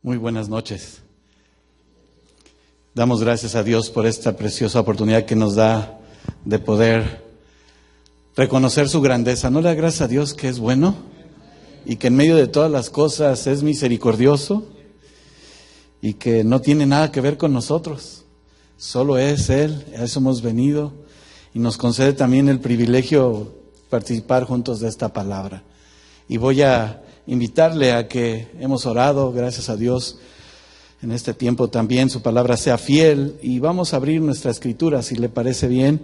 Muy buenas noches. Damos gracias a Dios por esta preciosa oportunidad que nos da de poder reconocer su grandeza. ¿No le da gracias a Dios que es bueno y que en medio de todas las cosas es misericordioso y que no tiene nada que ver con nosotros? Solo es Él, a eso hemos venido, y nos concede también el privilegio de participar juntos de esta palabra. Y voy a invitarle a que hemos orado, gracias a Dios, en este tiempo también su palabra sea fiel, y vamos a abrir nuestra escritura, si le parece bien,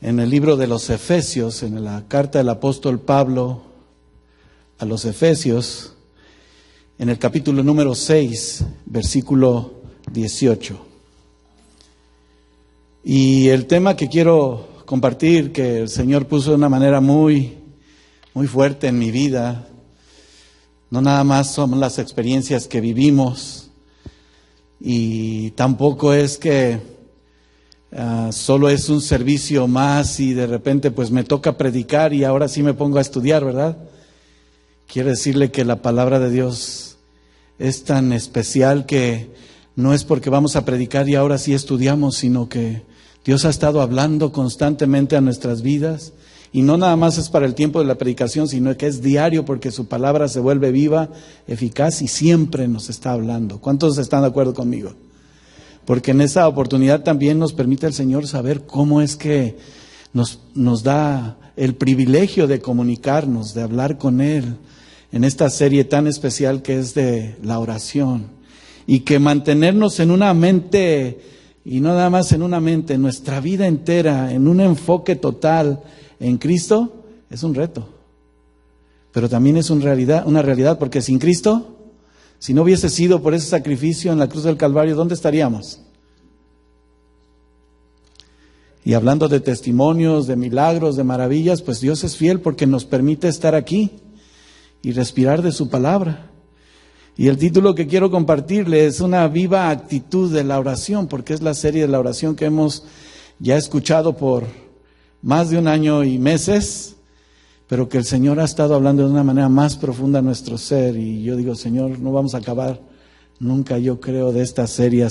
en el libro de los Efesios, en la carta del apóstol Pablo a los Efesios, en el capítulo número 6, versículo 18. Y el tema que quiero compartir, que el Señor puso de una manera muy fuerte en mi vida, no nada más son las experiencias que vivimos, y tampoco es que solo es un servicio más y de repente pues me toca predicar y ahora sí me pongo a estudiar, ¿verdad? Quiero decirle que la palabra de Dios es tan especial que no es porque vamos a predicar y ahora sí estudiamos, sino que Dios ha estado hablando constantemente a nuestras vidas. Y no nada más es para el tiempo de la predicación, sino que es diario, porque su palabra se vuelve viva, eficaz y siempre nos está hablando. ¿Cuántos están de acuerdo conmigo? Porque en esa oportunidad también nos permite el Señor saber cómo es que nos da el privilegio de comunicarnos, de hablar con Él, en esta serie tan especial que es de la oración. Y que mantenernos en una mente, y no nada más en una mente, en nuestra vida entera, en un enfoque total en Cristo, es un reto, pero también es una realidad, porque sin Cristo, si no hubiese sido por ese sacrificio en la cruz del Calvario, ¿dónde estaríamos? Y hablando de testimonios, de milagros, de maravillas, pues Dios es fiel porque nos permite estar aquí y respirar de su palabra. Y el título que quiero compartirle es una viva actitud de la oración, porque es la serie de la oración que hemos ya escuchado por más de un año y meses, pero que el Señor ha estado hablando de una manera más profunda a nuestro ser. Y yo digo, Señor, no vamos a acabar nunca, yo creo, de esta serie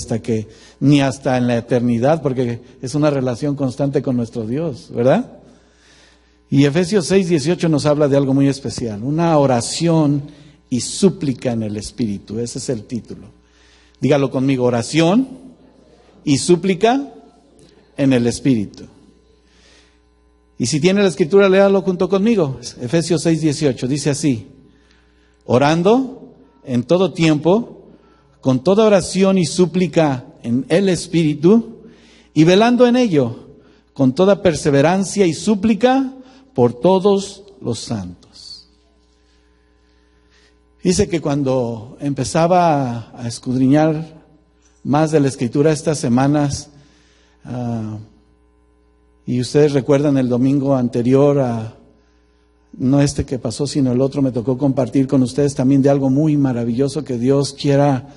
ni hasta en la eternidad, porque es una relación constante con nuestro Dios, ¿verdad? Y Efesios 6:18 nos habla de algo muy especial, una oración y súplica en el Espíritu. Ese es el título. Dígalo conmigo, oración y súplica en el Espíritu. Y si tiene la escritura, léalo junto conmigo. Efesios 6:18 dice así: orando en todo tiempo, con toda oración y súplica en el Espíritu, y velando en ello, con toda perseverancia y súplica por todos los santos. Dice que cuando empezaba a escudriñar más de la escritura estas semanas, y ustedes recuerdan el domingo anterior, no este que pasó, sino el otro, me tocó compartir con ustedes también de algo muy maravilloso que Dios quiera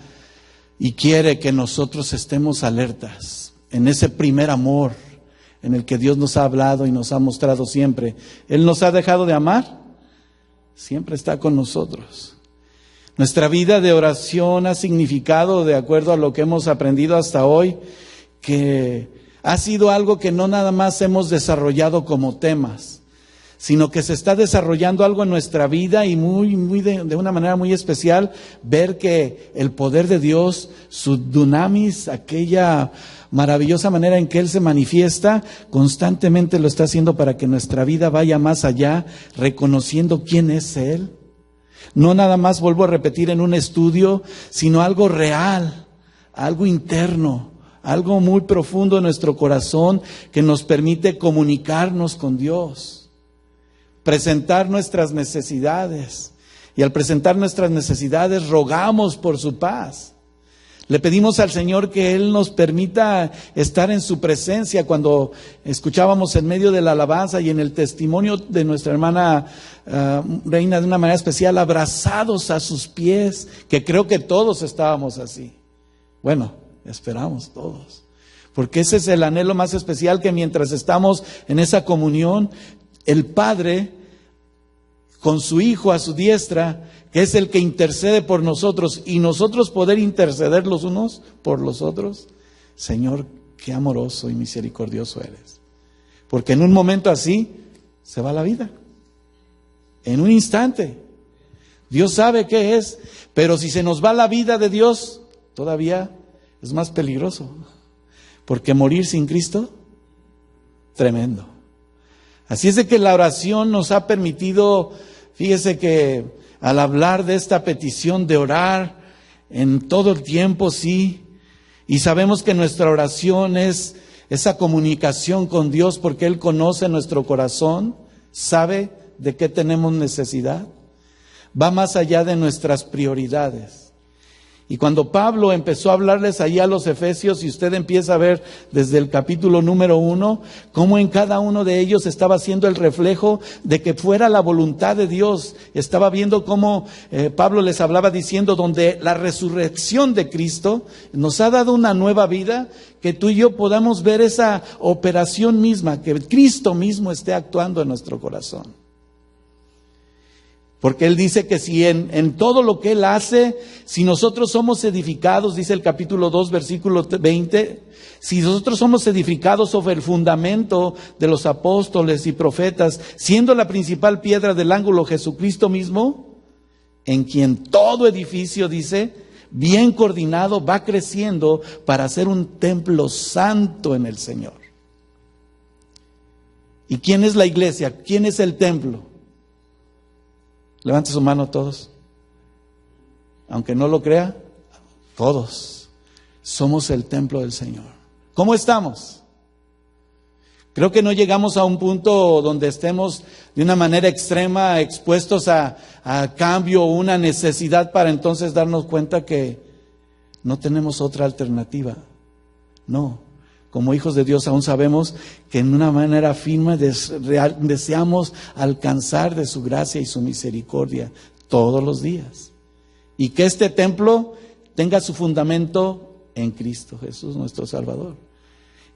y quiere que nosotros estemos alertas en ese primer amor en el que Dios nos ha hablado y nos ha mostrado siempre. ¿Él nos ha dejado de amar? Siempre está con nosotros. Nuestra vida de oración ha significado, de acuerdo a lo que hemos aprendido hasta hoy, que ha sido algo que no nada más hemos desarrollado como temas, sino que se está desarrollando algo en nuestra vida y de una manera muy especial, ver que el poder de Dios, su dunamis, aquella maravillosa manera en que Él se manifiesta, constantemente lo está haciendo para que nuestra vida vaya más allá, reconociendo quién es Él. No nada más, vuelvo a repetir, en un estudio, sino algo real, algo interno, algo muy profundo en nuestro corazón que nos permite comunicarnos con Dios, presentar nuestras necesidades. Y al presentar nuestras necesidades, rogamos por su paz. Le pedimos al Señor que Él nos permita estar en su presencia. Cuando escuchábamos en medio de la alabanza y en el testimonio de nuestra hermana Reina, de una manera especial, abrazados a sus pies, que creo que todos estábamos así. Bueno, esperamos todos, porque ese es el anhelo más especial, que mientras estamos en esa comunión, el Padre con su Hijo a su diestra, que es el que intercede por nosotros, y nosotros poder interceder los unos por los otros. Señor, qué amoroso y misericordioso eres. Porque en un momento así se va la vida. En un instante. Dios sabe qué es, pero si se nos va la vida de Dios, todavía es más peligroso. Porque morir sin Cristo, tremendo. Así es de que la oración nos ha permitido, fíjese que al hablar de esta petición de orar en todo el tiempo, sí, y sabemos que nuestra oración es esa comunicación con Dios porque Él conoce nuestro corazón, sabe de qué tenemos necesidad, va más allá de nuestras prioridades. Y cuando Pablo empezó a hablarles allí a los Efesios, y usted empieza a ver desde el capítulo número 1, cómo en cada uno de ellos estaba siendo el reflejo de que fuera la voluntad de Dios. Estaba viendo cómo Pablo les hablaba diciendo, donde la resurrección de Cristo nos ha dado una nueva vida, que tú y yo podamos ver esa operación misma, que Cristo mismo esté actuando en nuestro corazón. Porque Él dice que si en todo lo que Él hace, si nosotros somos edificados, dice el capítulo 2, versículo 20, si nosotros somos edificados sobre el fundamento de los apóstoles y profetas, siendo la principal piedra del ángulo Jesucristo mismo, en quien todo edificio, dice, bien coordinado, va creciendo para ser un templo santo en el Señor. ¿Y quién es la iglesia? ¿Quién es el templo? Levante su mano todos. Aunque no lo crea, todos somos el templo del Señor. ¿Cómo estamos? Creo que no llegamos a un punto donde estemos de una manera extrema expuestos a cambio o una necesidad para entonces darnos cuenta que no tenemos otra alternativa. No. Como hijos de Dios aún sabemos que en una manera firme deseamos alcanzar de su gracia y su misericordia todos los días. Y que este templo tenga su fundamento en Cristo Jesús, nuestro Salvador.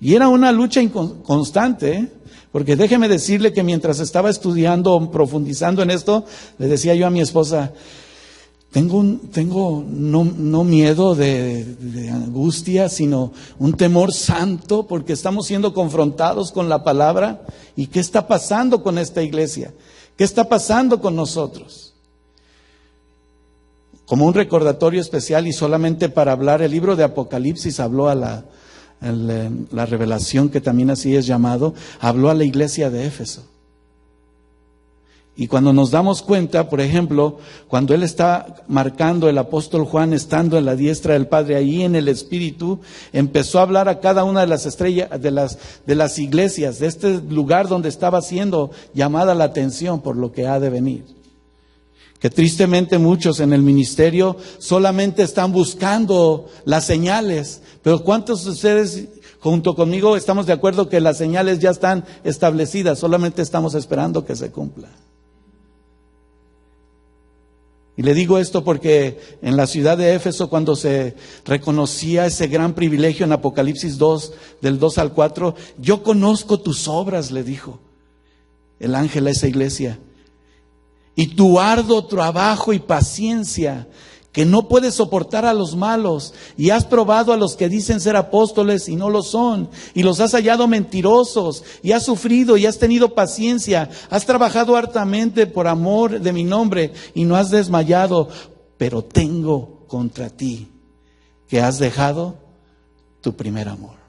Y era una lucha constante, porque déjeme decirle que mientras estaba estudiando, profundizando en esto, le decía yo a mi esposa, tengo no miedo de angustia, sino un temor santo, porque estamos siendo confrontados con la palabra. ¿Y qué está pasando con esta iglesia? ¿Qué está pasando con nosotros? Como un recordatorio especial y solamente para hablar, el libro de Apocalipsis habló a la revelación, que también así es llamado, habló a la iglesia de Éfeso. Y cuando nos damos cuenta, por ejemplo, cuando él está marcando, el apóstol Juan, estando en la diestra del Padre, ahí en el Espíritu, empezó a hablar a cada una de las estrellas, de las iglesias, de este lugar donde estaba siendo llamada la atención por lo que ha de venir. Que tristemente muchos en el ministerio solamente están buscando las señales, pero ¿cuántos de ustedes junto conmigo estamos de acuerdo que las señales ya están establecidas? Solamente estamos esperando que se cumpla. Y le digo esto porque en la ciudad de Éfeso, cuando se reconocía ese gran privilegio en Apocalipsis 2, del 2 al 4, yo conozco tus obras, le dijo el ángel a esa iglesia, y tu arduo trabajo y paciencia, que no puedes soportar a los malos, y has probado a los que dicen ser apóstoles y no lo son, y los has hallado mentirosos, y has sufrido y has tenido paciencia, has trabajado hartamente por amor de mi nombre y no has desmayado, pero tengo contra ti que has dejado tu primer amor.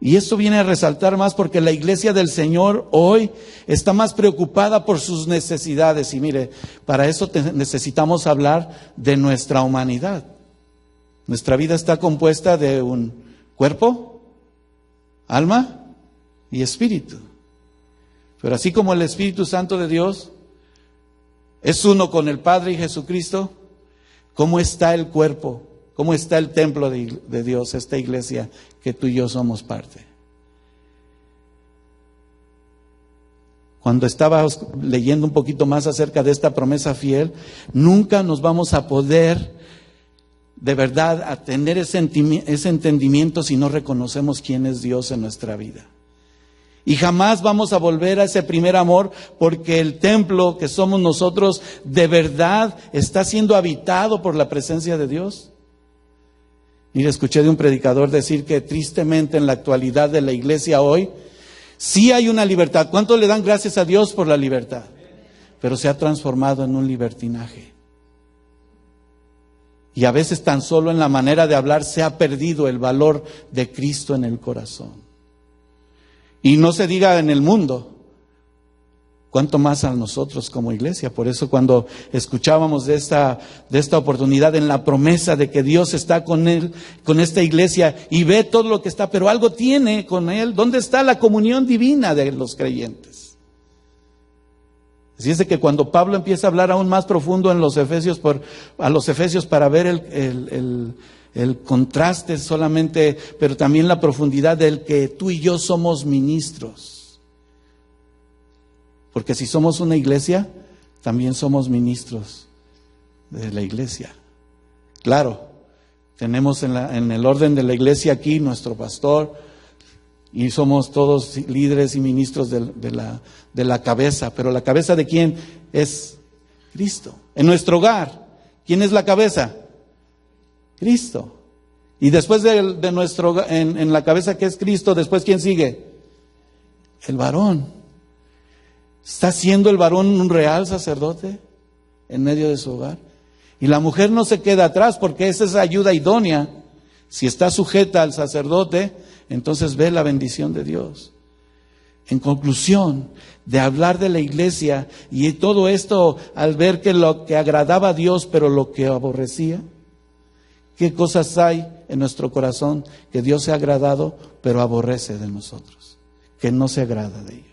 Y esto viene a resaltar más porque la iglesia del Señor hoy está más preocupada por sus necesidades. Y mire, para eso necesitamos hablar de nuestra humanidad. Nuestra vida está compuesta de un cuerpo, alma y espíritu. Pero así como el Espíritu Santo de Dios es uno con el Padre y Jesucristo, ¿cómo está el cuerpo? ¿Cómo está el templo de Dios, esta iglesia que tú y yo somos parte? Cuando estaba leyendo un poquito más acerca de esta promesa fiel, nunca nos vamos a poder de verdad a tener ese entendimiento si no reconocemos quién es Dios en nuestra vida. Y jamás vamos a volver a ese primer amor, porque el templo que somos nosotros de verdad está siendo habitado por la presencia de Dios. Y escuché de un predicador decir que tristemente en la actualidad de la iglesia hoy, sí hay una libertad. ¿Cuánto le dan gracias a Dios por la libertad? Pero se ha transformado en un libertinaje. Y a veces tan solo en la manera de hablar se ha perdido el valor de Cristo en el corazón. Y no se diga en el mundo, cuánto más a nosotros como iglesia. Por eso cuando escuchábamos de esta oportunidad en la promesa de que Dios está con él, con esta iglesia, y ve todo lo que está, pero algo tiene con él. ¿Dónde está la comunión divina de los creyentes? Así es de que cuando Pablo empieza a hablar aún más profundo en los Efesios, a los Efesios para ver el contraste solamente, pero también la profundidad del que tú y yo somos ministros. Porque si somos una iglesia, también somos ministros de la iglesia. Claro, tenemos en el orden de la iglesia aquí nuestro pastor, y somos todos líderes y ministros de la cabeza. Pero ¿la cabeza de quién? Es Cristo. En nuestro hogar, ¿quién es la cabeza? Cristo. Y después de nuestro, en la cabeza que es Cristo, después ¿quién sigue? El varón. ¿Está siendo el varón un real sacerdote en medio de su hogar? Y la mujer no se queda atrás, porque esa es ayuda idónea. Si está sujeta al sacerdote, entonces ve la bendición de Dios. En conclusión, de hablar de la iglesia y todo esto al ver que lo que agradaba a Dios, pero lo que aborrecía. ¿Qué cosas hay en nuestro corazón que Dios se ha agradado, pero aborrece de nosotros? Que no se agrada de ellos.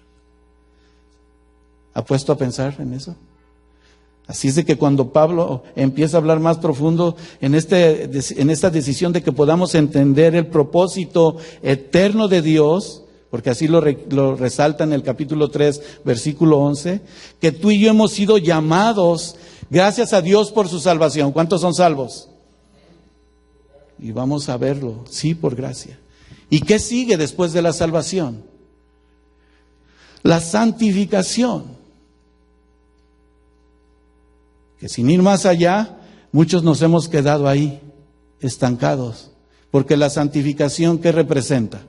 ¿Ha puesto a pensar en eso? Así es de que cuando Pablo empieza a hablar más profundo en esta decisión de que podamos entender el propósito eterno de Dios, porque así lo resalta en el capítulo 3, versículo 11, que tú y yo hemos sido llamados, gracias a Dios por su salvación. ¿Cuántos son salvos? Y vamos a verlo, sí, por gracia. ¿Y qué sigue después de la salvación? La santificación. Que sin ir más allá, muchos nos hemos quedado ahí, estancados. Porque la santificación, ¿qué representa?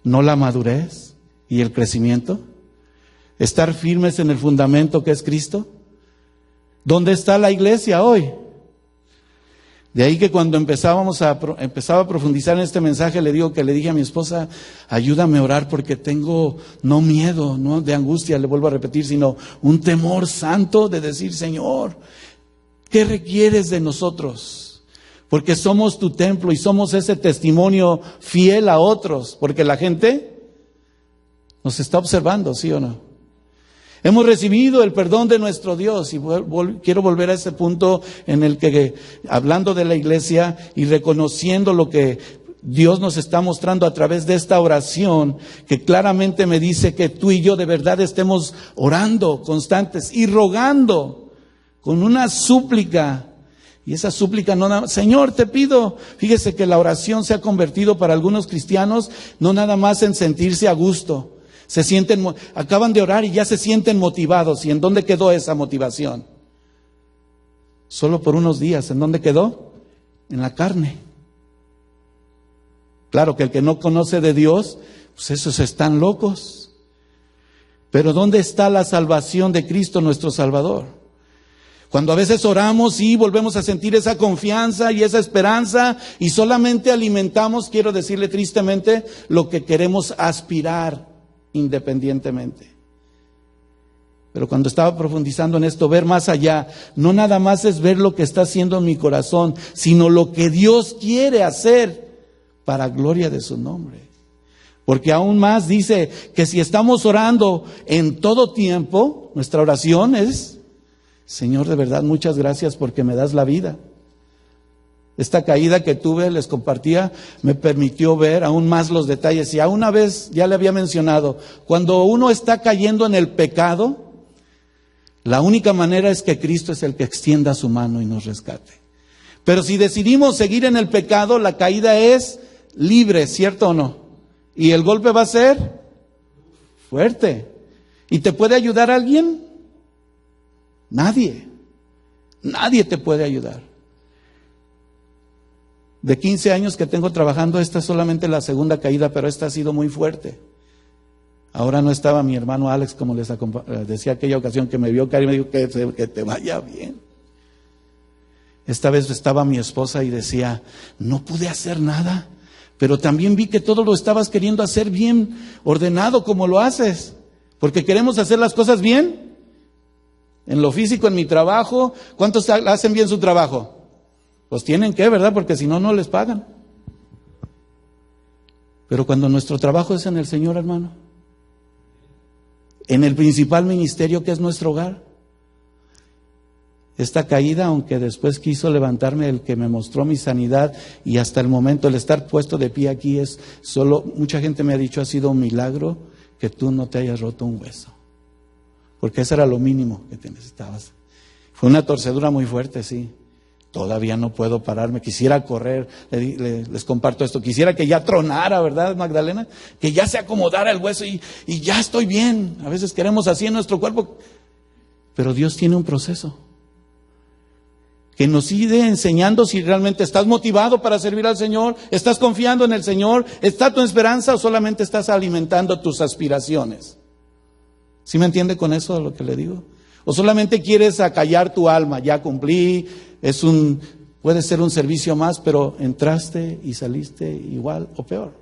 ¿No la madurez y el crecimiento? ¿Estar firmes en el fundamento que es Cristo? ¿Dónde está la iglesia hoy? De ahí que cuando empezaba a profundizar en este mensaje, le dije a mi esposa, ayúdame a orar porque tengo no miedo, no de angustia, le vuelvo a repetir, sino un temor santo de decir, Señor, ¿qué requieres de nosotros? Porque somos tu templo y somos ese testimonio fiel a otros, porque la gente nos está observando, ¿sí o no? Hemos recibido el perdón de nuestro Dios y quiero volver a ese punto en el que, hablando de la iglesia y reconociendo lo que Dios nos está mostrando a través de esta oración, que claramente me dice que tú y yo de verdad estemos orando constantes y rogando con una súplica. Y esa súplica no nada más, Señor, te pido, fíjese que la oración se ha convertido para algunos cristianos no nada más en sentirse a gusto. Acaban de orar y ya se sienten motivados. ¿Y en dónde quedó esa motivación? Solo por unos días. ¿En dónde quedó? En la carne. Claro que el que no conoce de Dios, pues esos están locos. Pero ¿dónde está la salvación de Cristo, nuestro Salvador? Cuando a veces oramos y volvemos a sentir esa confianza y esa esperanza y solamente alimentamos, quiero decirle tristemente, lo que queremos aspirar independientemente. Pero cuando estaba profundizando en esto, ver más allá, no nada más es ver lo que está haciendo en mi corazón, sino lo que Dios quiere hacer para gloria de su nombre. Porque aún más dice que si estamos orando en todo tiempo, nuestra oración es, Señor, de verdad, muchas gracias porque me das la vida. Esta caída que tuve, les compartía, me permitió ver aún más los detalles. Y a una vez, ya le había mencionado, cuando uno está cayendo en el pecado, la única manera es que Cristo es el que extienda su mano y nos rescate. Pero si decidimos seguir en el pecado, la caída es libre, ¿cierto o no? Y el golpe va a ser fuerte. ¿Y te puede ayudar alguien? Nadie. Nadie te puede ayudar. De 15 años que tengo trabajando, esta es solamente la segunda caída, pero esta ha sido muy fuerte. Ahora no estaba mi hermano Alex, como les decía aquella ocasión que me vio caer y me dijo que te vaya bien. Esta vez estaba mi esposa y decía, no pude hacer nada, pero también vi que todo lo estabas queriendo hacer bien ordenado como lo haces, porque queremos hacer las cosas bien. En lo físico, en mi trabajo, ¿cuántos hacen bien su trabajo? Pues tienen que, ¿verdad? Porque si no, no les pagan. Pero cuando nuestro trabajo es en el Señor, hermano, en el principal ministerio que es nuestro hogar, esta caída, aunque después quiso levantarme el que me mostró mi sanidad, y hasta el momento el estar puesto de pie aquí es solo, mucha gente me ha dicho, ha sido un milagro que tú no te hayas roto un hueso, porque eso era lo mínimo que te necesitabas. Fue una torcedura muy fuerte, sí. Todavía no puedo pararme, quisiera correr, les comparto esto, quisiera que ya tronara, ¿verdad, Magdalena? Que ya se acomodara el hueso y ya estoy bien. A veces queremos así en nuestro cuerpo, pero Dios tiene un proceso que nos sigue enseñando si realmente estás motivado para servir al Señor, estás confiando en el Señor, está tu esperanza o solamente estás alimentando tus aspiraciones. ¿Sí me entiende con eso lo que le digo? O solamente quieres acallar tu alma, ya cumplí, puede ser un servicio más, pero entraste y saliste igual o peor.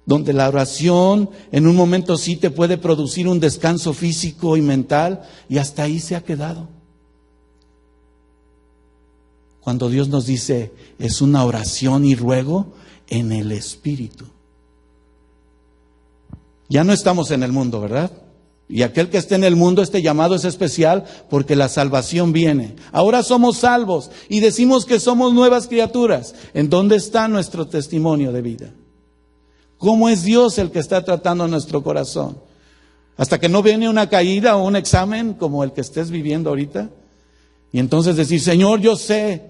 Donde la oración en un momento sí te puede producir un descanso físico y mental, y hasta ahí se ha quedado. Cuando Dios nos dice, es una oración y ruego en el Espíritu. Ya no estamos en el mundo, ¿verdad? Y aquel que esté en el mundo, este llamado es especial porque la salvación viene. Ahora somos salvos y decimos que somos nuevas criaturas. ¿En dónde está nuestro testimonio de vida? ¿Cómo es Dios el que está tratando nuestro corazón? Hasta que no viene una caída o un examen como el que estés viviendo ahorita. Y entonces decir, Señor, yo sé.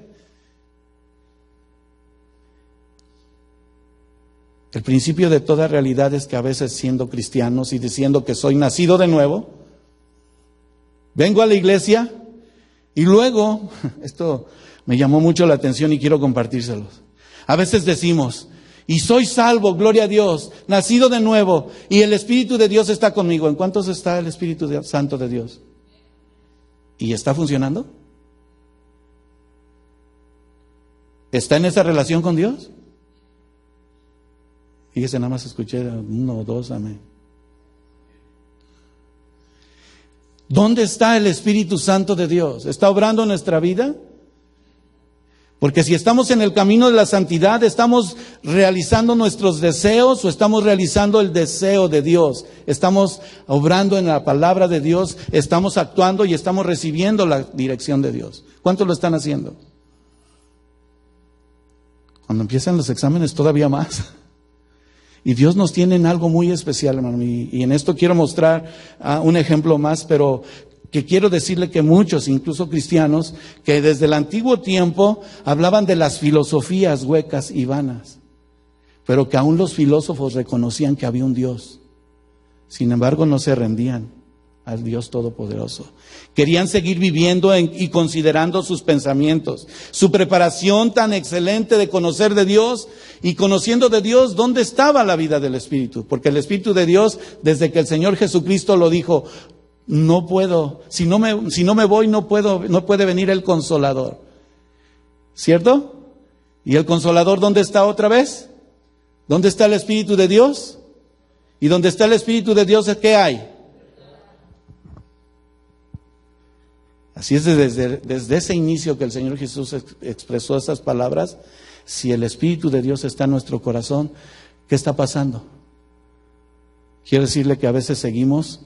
El principio de toda realidad es que a veces siendo cristianos y diciendo que soy nacido de nuevo, vengo a la iglesia y luego, esto me llamó mucho la atención y quiero compartírselos. A veces decimos, y soy salvo, gloria a Dios, nacido de nuevo, y el Espíritu de Dios está conmigo. ¿En cuántos está el Espíritu Santo de Dios? ¿Y está funcionando? ¿Está en esa relación con Dios? Fíjese, nada más escuché 1 o 2, amén. ¿Dónde está el Espíritu Santo de Dios? ¿Está obrando en nuestra vida? Porque si estamos en el camino de la santidad, ¿estamos realizando nuestros deseos o estamos realizando el deseo de Dios? ¿Estamos obrando en la palabra de Dios? ¿Estamos actuando y estamos recibiendo la dirección de Dios? ¿Cuántos lo están haciendo? Cuando empiezan los exámenes, todavía más. Y Dios nos tiene en algo muy especial, hermano. Y en esto quiero mostrar un ejemplo más, pero que quiero decirle que muchos, incluso cristianos, que desde el antiguo tiempo hablaban de las filosofías huecas y vanas, pero que aún los filósofos reconocían que había un Dios. Sin embargo, no se rendían al Dios Todopoderoso. Querían seguir viviendo y considerando sus pensamientos. Su preparación tan excelente de conocer de Dios y conociendo de Dios, ¿dónde estaba la vida del Espíritu? Porque el Espíritu de Dios, desde que el Señor Jesucristo lo dijo, no puedo, si no me voy, no puede venir el Consolador. ¿Cierto? ¿Y el Consolador dónde está otra vez? ¿Dónde está el Espíritu de Dios? ¿Y dónde está el Espíritu de Dios, qué hay? Así es desde ese inicio que el Señor Jesús expresó esas palabras. Si el Espíritu de Dios está en nuestro corazón, ¿qué está pasando? Quiero decirle que a veces seguimos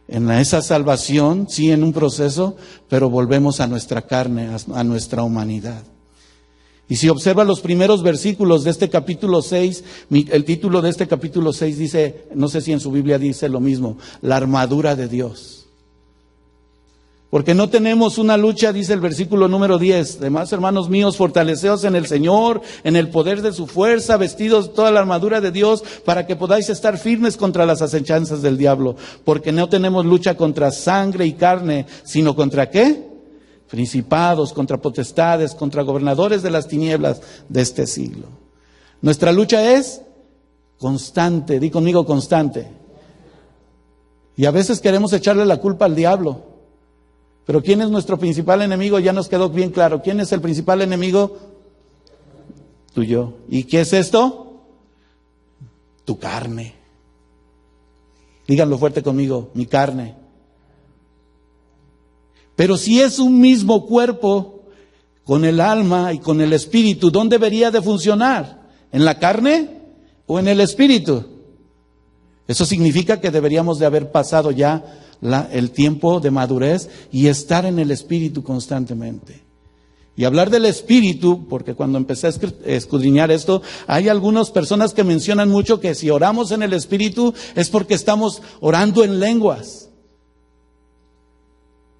en esa salvación, sí, en un proceso, pero volvemos a nuestra carne, a nuestra humanidad. Y si observa los primeros versículos de este capítulo 6, el título de este capítulo 6 dice, no sé si en su Biblia dice lo mismo, la armadura de Dios. Porque no tenemos una lucha, dice el versículo número 10. Además, hermanos míos, fortaleceos en el Señor, en el poder de su fuerza, vestidos de toda la armadura de Dios, para que podáis estar firmes contra las acechanzas del diablo. Porque no tenemos lucha contra sangre y carne, sino contra ¿qué? Principados, contra potestades, contra gobernadores de las tinieblas de este siglo. Nuestra lucha es constante, di conmigo constante. Y a veces queremos echarle la culpa al diablo. Pero ¿quién es nuestro principal enemigo? Ya nos quedó bien claro. ¿Quién es el principal enemigo? Tú y yo. ¿Y qué es esto? Tu carne. Díganlo fuerte conmigo, mi carne. Pero si es un mismo cuerpo, con el alma y con el espíritu, ¿dónde debería de funcionar? ¿En la carne o en el espíritu? Eso significa que deberíamos de haber pasado ya el tiempo de madurez y estar en el espíritu constantemente. Y hablar del espíritu, porque cuando empecé a escudriñar esto, hay algunas personas que mencionan mucho que si oramos en el espíritu es porque estamos orando en lenguas.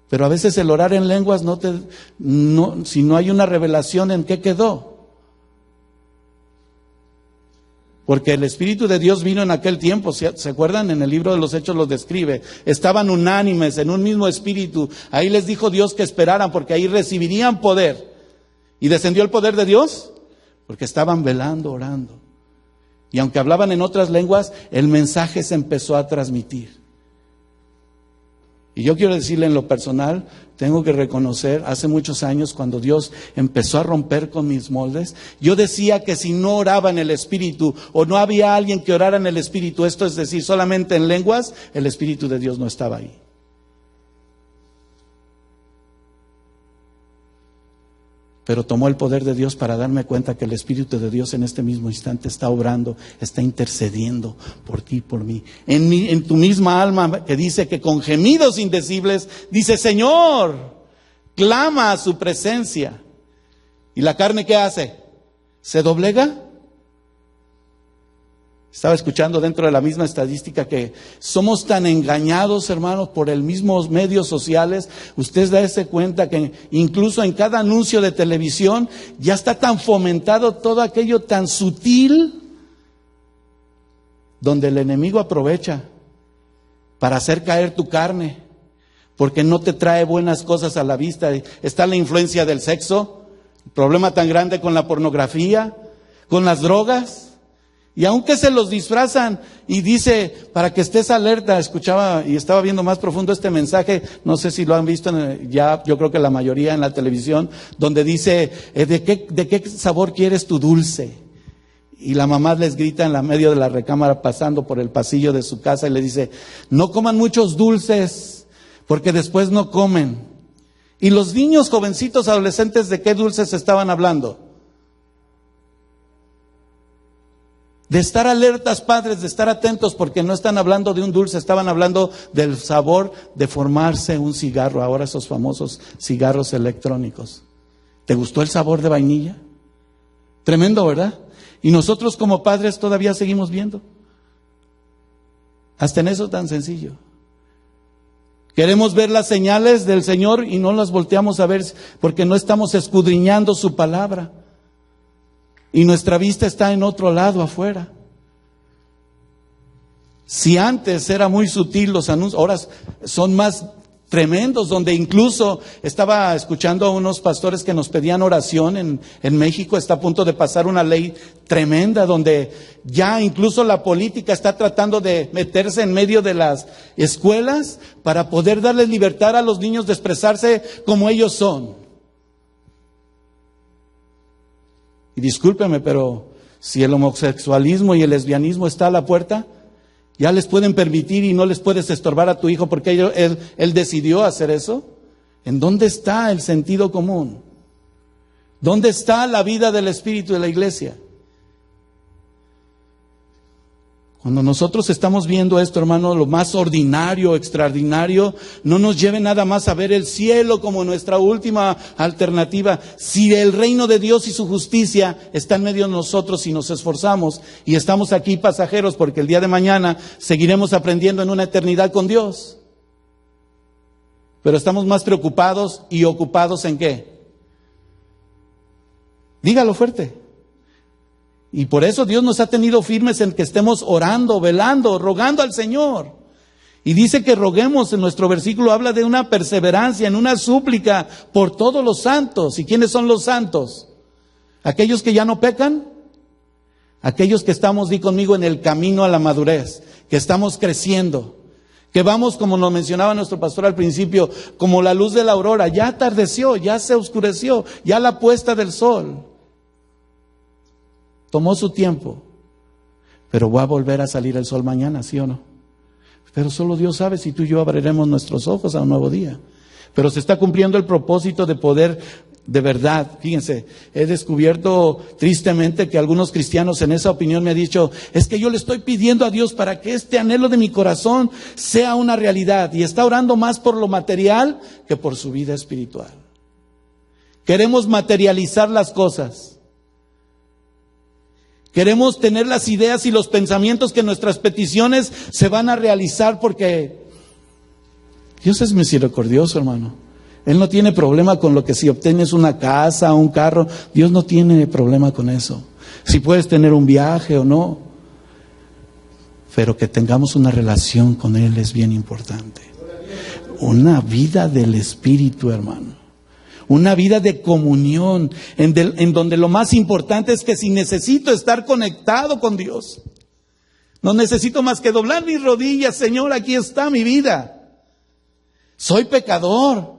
Pero a veces el orar en lenguas si no hay una revelación, ¿en qué quedó? Porque el Espíritu de Dios vino en aquel tiempo, ¿se acuerdan? En el libro de los Hechos lo describe. Estaban unánimes en un mismo espíritu. Ahí les dijo Dios que esperaran porque ahí recibirían poder. ¿Y descendió el poder de Dios? Porque estaban velando, orando. Y aunque hablaban en otras lenguas, el mensaje se empezó a transmitir. Y yo quiero decirle en lo personal, tengo que reconocer, hace muchos años cuando Dios empezó a romper con mis moldes, yo decía que si no oraba en el Espíritu o no había alguien que orara en el Espíritu, esto es decir, solamente en lenguas, el Espíritu de Dios no estaba ahí. Pero tomó el poder de Dios para darme cuenta que el Espíritu de Dios en este mismo instante está obrando, está intercediendo por ti y por mí. En tu misma alma que dice que con gemidos indecibles, dice, Señor, clama a su presencia. ¿Y la carne qué hace? ¿Se doblega? Estaba escuchando dentro de la misma estadística que somos tan engañados, hermanos, por el mismos medios sociales. Usted dése cuenta que incluso en cada anuncio de televisión ya está tan fomentado todo aquello tan sutil, donde el enemigo aprovecha para hacer caer tu carne, porque no te trae buenas cosas a la vista. Está la influencia del sexo, el problema tan grande con la pornografía, con las drogas. Y aunque se los disfrazan y dice, para que estés alerta, escuchaba y estaba viendo más profundo este mensaje, no sé si lo han visto ya, yo creo que la mayoría en la televisión, donde dice, ¿de qué sabor quieres tu dulce? Y la mamá les grita en la medio de la recámara pasando por el pasillo de su casa y le dice, no coman muchos dulces, porque después no comen. Y los niños jovencitos adolescentes, ¿de qué dulces estaban hablando? De estar alertas, padres, de estar atentos, porque no están hablando de un dulce, estaban hablando del sabor de formarse un cigarro, ahora esos famosos cigarros electrónicos. ¿Te gustó el sabor de vainilla? Tremendo, ¿verdad? Y nosotros como padres todavía seguimos viendo. Hasta en eso tan sencillo. Queremos ver las señales del Señor y no las volteamos a ver porque no estamos escudriñando su palabra. Y nuestra vista está en otro lado, afuera. Si antes era muy sutil los anuncios, ahora son más tremendos, donde incluso estaba escuchando a unos pastores que nos pedían oración en México. Está a punto de pasar una ley tremenda donde ya incluso la política está tratando de meterse en medio de las escuelas para poder darles libertad a los niños de expresarse como ellos son. Y discúlpeme, pero si el homosexualismo y el lesbianismo está a la puerta, ya les pueden permitir y no les puedes estorbar a tu hijo porque él decidió hacer eso. ¿En dónde está el sentido común? ¿Dónde está la vida del Espíritu de la iglesia? Cuando nosotros estamos viendo esto, hermano, lo más ordinario, extraordinario, no nos lleve nada más a ver el cielo como nuestra última alternativa. Si el reino de Dios y su justicia está en medio de nosotros y nos esforzamos y estamos aquí pasajeros porque el día de mañana seguiremos aprendiendo en una eternidad con Dios. Pero estamos más preocupados y ocupados ¿en qué? Dígalo fuerte. Y por eso Dios nos ha tenido firmes en que estemos orando, velando, rogando al Señor. Y dice que roguemos, en nuestro versículo habla de una perseverancia, en una súplica por todos los santos. ¿Y quiénes son los santos? ¿Aquellos que ya no pecan? Aquellos que estamos, di conmigo, en el camino a la madurez, que estamos creciendo, que vamos, como nos mencionaba nuestro pastor al principio, como la luz de la aurora, ya atardeció, ya se oscureció, ya la puesta del sol. Tomó su tiempo, pero va a volver a salir el sol mañana, ¿sí o no? Pero solo Dios sabe si tú y yo abriremos nuestros ojos a un nuevo día. Pero se está cumpliendo el propósito de poder, de verdad, fíjense, he descubierto tristemente que algunos cristianos en esa opinión me han dicho, es que yo le estoy pidiendo a Dios para que este anhelo de mi corazón sea una realidad, y está orando más por lo material que por su vida espiritual. Queremos materializar las cosas. Queremos tener las ideas y los pensamientos que nuestras peticiones se van a realizar porque Dios es misericordioso, hermano. Él no tiene problema con lo que si obtienes una casa, un carro, Dios no tiene problema con eso. Si puedes tener un viaje o no, pero que tengamos una relación con Él es bien importante. Una vida del Espíritu, hermano. Una vida de comunión, en donde lo más importante es que si necesito estar conectado con Dios, no necesito más que doblar mis rodillas, Señor, aquí está mi vida. Soy pecador,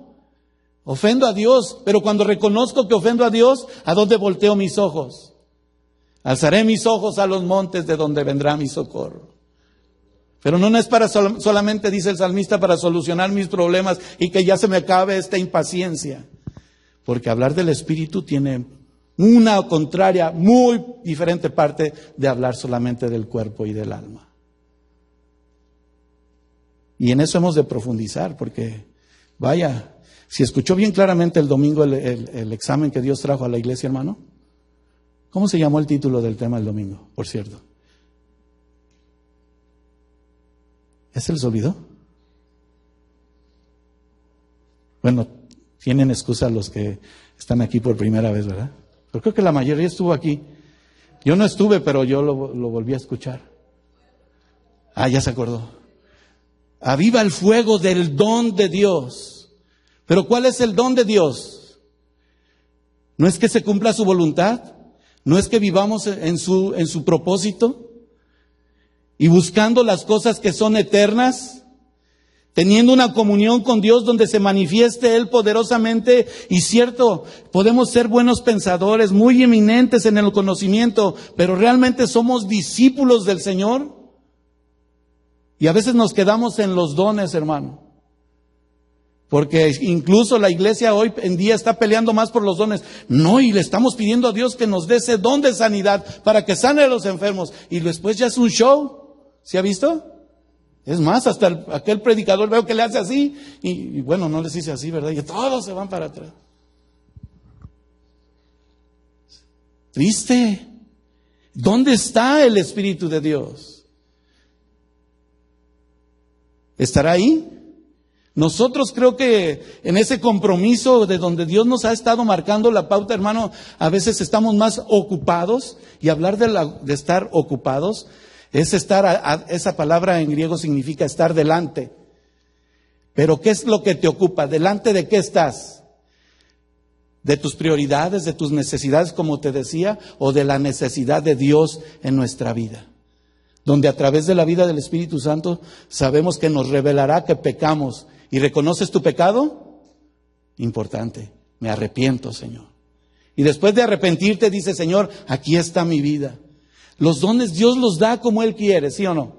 ofendo a Dios, pero cuando reconozco que ofendo a Dios, ¿a dónde volteo mis ojos? Alzaré mis ojos a los montes de donde vendrá mi socorro. Pero no es para solamente, dice el salmista, para solucionar mis problemas y que ya se me acabe esta impaciencia. Porque hablar del Espíritu tiene una contraria, muy diferente parte de hablar solamente del cuerpo y del alma. Y en eso hemos de profundizar, porque vaya, si escuchó bien claramente el domingo el examen que Dios trajo a la iglesia, hermano. ¿Cómo se llamó el título del tema el domingo, por cierto? ¿Ya se les olvidó? Bueno, tienen excusa los que están aquí por primera vez, ¿verdad? Pero creo que la mayoría estuvo aquí. Yo no estuve, pero yo lo volví a escuchar. Ah, ya se acordó. Aviva el fuego del don de Dios. Pero ¿cuál es el don de Dios? ¿No es que se cumpla su voluntad? ¿No es que vivamos en su propósito? Y buscando las cosas que son eternas, teniendo una comunión con Dios donde se manifieste Él poderosamente. Y cierto, podemos ser buenos pensadores, muy eminentes en el conocimiento, pero ¿realmente somos discípulos del Señor? Y a veces nos quedamos en los dones, hermano. Porque incluso la iglesia hoy en día está peleando más por los dones. No, y le estamos pidiendo a Dios que nos dé ese don de sanidad para que sane a los enfermos. Y después ya es un show. ¿Sí ha visto? Es más, hasta aquel predicador veo que le hace así, y bueno, no les dice así, ¿verdad? Y todos se van para atrás. Triste. ¿Dónde está el Espíritu de Dios? ¿Estará ahí? Nosotros creo que en ese compromiso de donde Dios nos ha estado marcando la pauta, hermano, a veces estamos más ocupados, y hablar de estar ocupados es estar, esa palabra en griego significa estar delante. Pero ¿qué es lo que te ocupa? ¿Delante de qué estás? ¿De tus prioridades, de tus necesidades, como te decía, o de la necesidad de Dios en nuestra vida? Donde a través de la vida del Espíritu Santo sabemos que nos revelará que pecamos. ¿Y reconoces tu pecado? Importante. Me arrepiento, Señor. Y después de arrepentirte dice, Señor, aquí está mi vida. Los dones Dios los da como Él quiere, ¿sí o no?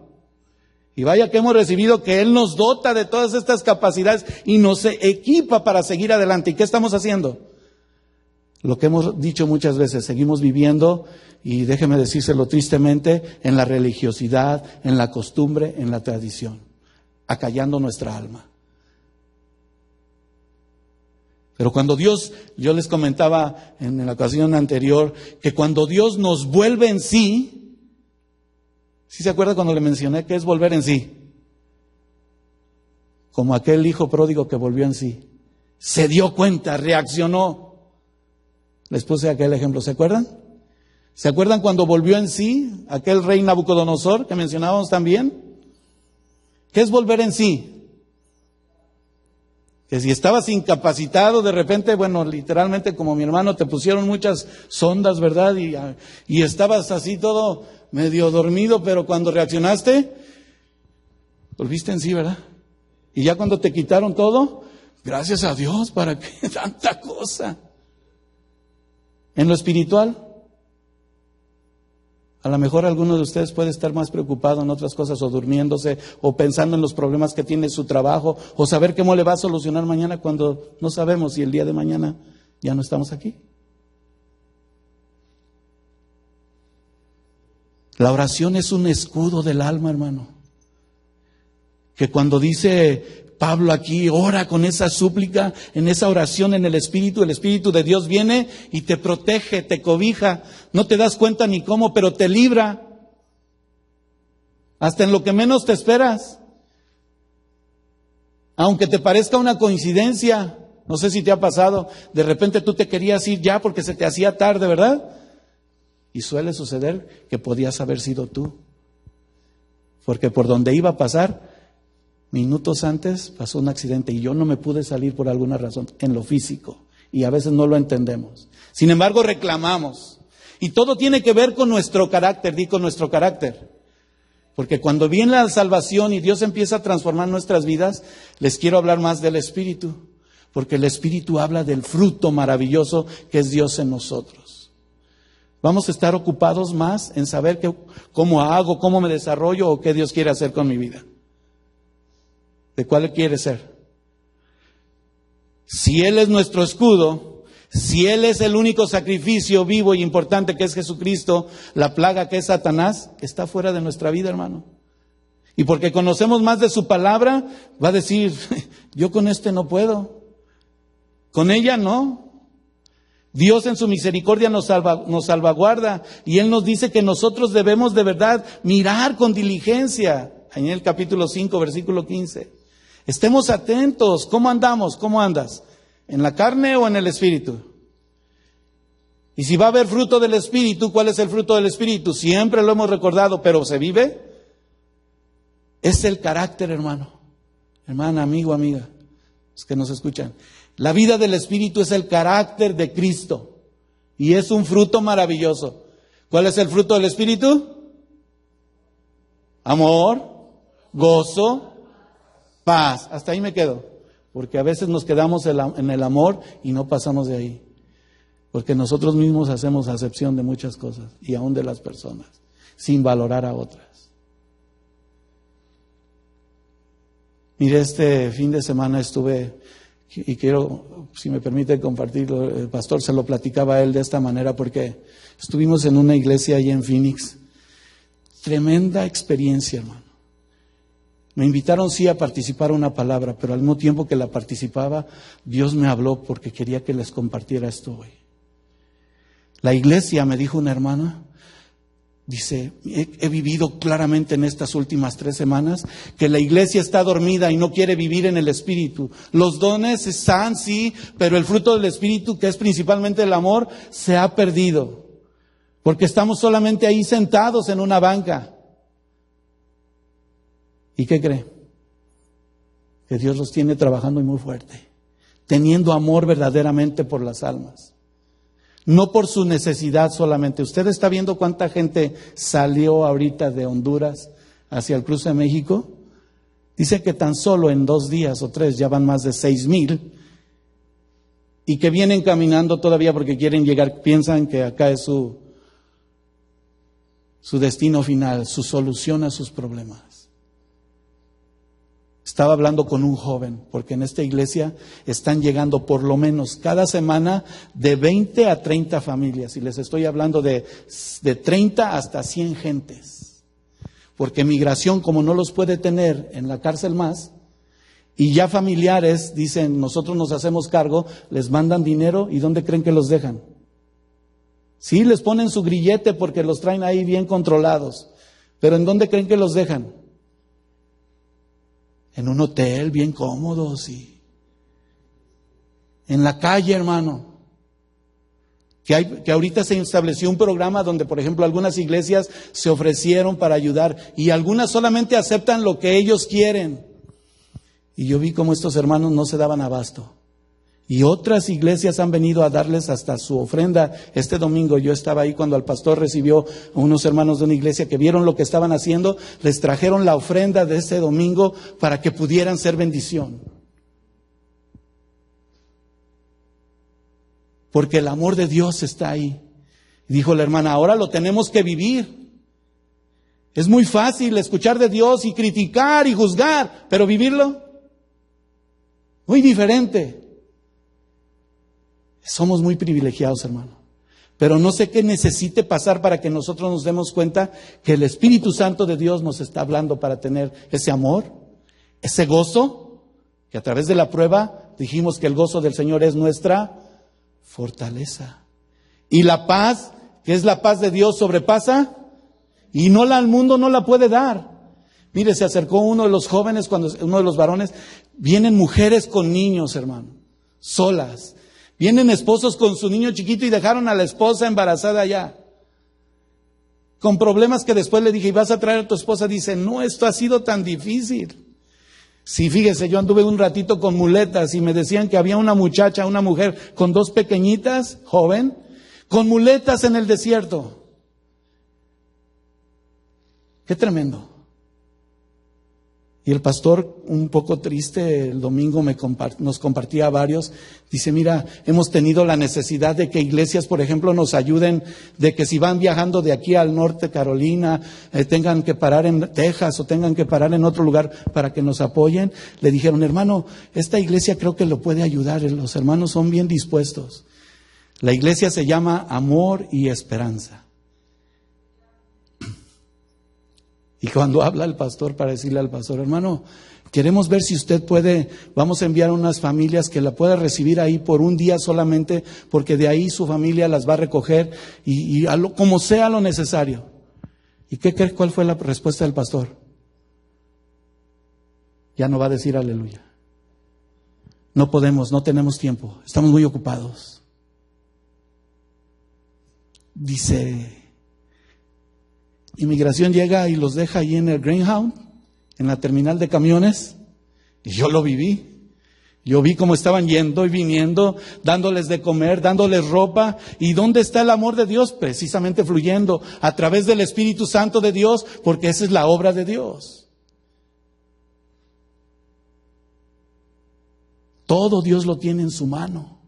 Y vaya que hemos recibido que Él nos dota de todas estas capacidades y nos equipa para seguir adelante. ¿Y qué estamos haciendo? Lo que hemos dicho muchas veces, seguimos viviendo, y déjeme decírselo tristemente, en la religiosidad, en la costumbre, en la tradición, acallando nuestra alma. Pero cuando Dios, yo les comentaba en la ocasión anterior, que cuando Dios nos vuelve en sí, ¿sí se acuerda cuando le mencioné que es volver en sí? como aquel hijo pródigo que volvió en sí. Se dio cuenta, reaccionó. Les puse aquel ejemplo, ¿se acuerdan? ¿Se acuerdan cuando volvió en sí aquel rey Nabucodonosor que mencionábamos también? ¿Qué es volver en sí? Que si estabas incapacitado, de repente, bueno, literalmente como mi hermano, te pusieron muchas sondas, ¿verdad? Y estabas así todo medio dormido, pero cuando reaccionaste, volviste en sí, ¿verdad? Y ya cuando te quitaron todo, gracias a Dios, ¿para qué tanta cosa? En lo espiritual, a lo mejor alguno de ustedes puede estar más preocupado en otras cosas, o durmiéndose, o pensando en los problemas que tiene su trabajo, o saber cómo le va a solucionar mañana cuando no sabemos si el día de mañana ya no estamos aquí. La oración es un escudo del alma, hermano. Que cuando dice Pablo aquí, ora con esa súplica, en esa oración en el Espíritu de Dios viene y te protege, te cobija. No te das cuenta ni cómo, pero te libra. Hasta en lo que menos te esperas. Aunque te parezca una coincidencia, no sé si te ha pasado, de repente tú te querías ir ya porque se te hacía tarde, ¿verdad? Y suele suceder que podías haber sido tú. Porque por donde iba a pasar, minutos antes pasó un accidente y yo no me pude salir por alguna razón en lo físico. Y a veces no lo entendemos. Sin embargo, reclamamos. Y todo tiene que ver con nuestro carácter, di con nuestro carácter. Porque cuando viene la salvación y Dios empieza a transformar nuestras vidas, les quiero hablar más del Espíritu. Porque el Espíritu habla del fruto maravilloso que es Dios en nosotros. Vamos a estar ocupados más en saber cómo hago, cómo me desarrollo o qué Dios quiere hacer con mi vida. ¿De cuál quiere ser? Si Él es nuestro escudo, si Él es el único sacrificio vivo y importante que es Jesucristo, la plaga que es Satanás, está fuera de nuestra vida, hermano. Y porque conocemos más de su palabra, va a decir, yo con este no puedo. Con ella no. Dios en su misericordia nos salvaguarda y Él nos dice que nosotros debemos de verdad mirar con diligencia. En el capítulo 5, versículo 15. Estemos atentos. ¿Cómo andamos? ¿Cómo andas? ¿En la carne o en el Espíritu? Y si va a haber fruto del Espíritu, ¿cuál es el fruto del Espíritu? Siempre lo hemos recordado, pero ¿se vive? Es el carácter, hermano. Hermana, amigo, amiga, los que nos escuchan. La vida del Espíritu es el carácter de Cristo. Y es un fruto maravilloso. ¿Cuál es el fruto del Espíritu? Amor, gozo, paz. Hasta ahí me quedo. Porque a veces nos quedamos en el amor y no pasamos de ahí. Porque nosotros mismos hacemos acepción de muchas cosas y aún de las personas, sin valorar a otras. Mire, este fin de semana estuve, y quiero, si me permite compartirlo, el pastor se lo platicaba a él de esta manera, porque estuvimos en una iglesia allí en Phoenix. Tremenda experiencia, hermano. Me invitaron sí a participar una palabra, pero al mismo tiempo que la participaba, Dios me habló porque quería que les compartiera esto hoy. La iglesia, me dijo una hermana, dice, he vivido claramente en estas últimas 3 semanas que la iglesia está dormida y no quiere vivir en el Espíritu. Los dones están, sí, pero el fruto del Espíritu, que es principalmente el amor, se ha perdido. Porque estamos solamente ahí sentados en una banca. ¿Y qué cree? Que Dios los tiene trabajando muy fuerte, teniendo amor verdaderamente por las almas. No por su necesidad solamente. Usted está viendo cuánta gente salió ahorita de Honduras hacia el cruce de México. Dice que tan solo en 2 días o 3 ya van más de 6,000 y que vienen caminando todavía porque quieren llegar, piensan que acá es su destino final, su solución a sus problemas. Estaba hablando con un joven, porque en esta iglesia están llegando por lo menos cada semana de 20 a 30 familias. Y les estoy hablando de 30 hasta 100 gentes. Porque migración, como no los puede tener en la cárcel más, y ya familiares dicen, nosotros nos hacemos cargo, les mandan dinero, ¿y dónde creen que los dejan? Sí, les ponen su grillete porque los traen ahí bien controlados. Pero ¿en dónde creen que los dejan? en un hotel bien cómodos y en la calle, hermano. Que ahorita se estableció un programa donde, por ejemplo, algunas iglesias se ofrecieron para ayudar y algunas solamente aceptan lo que ellos quieren. Y yo vi cómo estos hermanos no se daban abasto. Y otras iglesias han venido a darles hasta su ofrenda. Este domingo yo estaba ahí cuando el pastor recibió a unos hermanos de una iglesia que vieron lo que estaban haciendo, les trajeron la ofrenda de este domingo para que pudieran ser bendición. Porque el amor de Dios está ahí. Y dijo la hermana, ahora lo tenemos que vivir. Es muy fácil escuchar de Dios y criticar y juzgar, pero vivirlo, muy diferente. Somos muy privilegiados, hermano. Pero no sé qué necesite pasar para que nosotros nos demos cuenta que el Espíritu Santo de Dios nos está hablando para tener ese amor, ese gozo, que a través de la prueba dijimos que el gozo del Señor es nuestra fortaleza. Y la paz, que es la paz de Dios, sobrepasa y el mundo no la puede dar. Mire, se acercó uno de los jóvenes, uno de los varones, vienen mujeres con niños, hermano, solas. Vienen esposos con su niño chiquito y dejaron a la esposa embarazada allá. Con problemas que después le dije, ¿y vas a traer a tu esposa? Dice, no, esto ha sido tan difícil. Sí, fíjese, yo anduve un ratito con muletas y me decían que había una muchacha, una mujer con 2 pequeñitas, joven, con muletas en el desierto. Qué tremendo. Y el pastor, un poco triste, el domingo nos compartía a varios, dice, mira, hemos tenido la necesidad de que iglesias, por ejemplo, nos ayuden, de que si van viajando de aquí al norte, Carolina, tengan que parar en Texas o tengan que parar en otro lugar para que nos apoyen. Le dijeron, hermano, esta iglesia creo que lo puede ayudar, los hermanos son bien dispuestos. La iglesia se llama Amor y Esperanza. Y cuando habla el pastor, para decirle al pastor, hermano, queremos ver si usted puede, vamos a enviar unas familias que la pueda recibir ahí por un día solamente, porque de ahí su familia las va a recoger y como sea lo necesario. ¿Y qué crees? ¿Cuál fue la respuesta del pastor? Ya no va a decir aleluya. No podemos, no tenemos tiempo, estamos muy ocupados. Dice, Inmigración llega y los deja ahí en el Greyhound, en la terminal de camiones, y yo lo viví. Yo vi cómo estaban yendo y viniendo, dándoles de comer, dándoles ropa. ¿Y dónde está el amor de Dios? Precisamente fluyendo a través del Espíritu Santo de Dios, porque esa es la obra de Dios. Todo Dios lo tiene en su mano.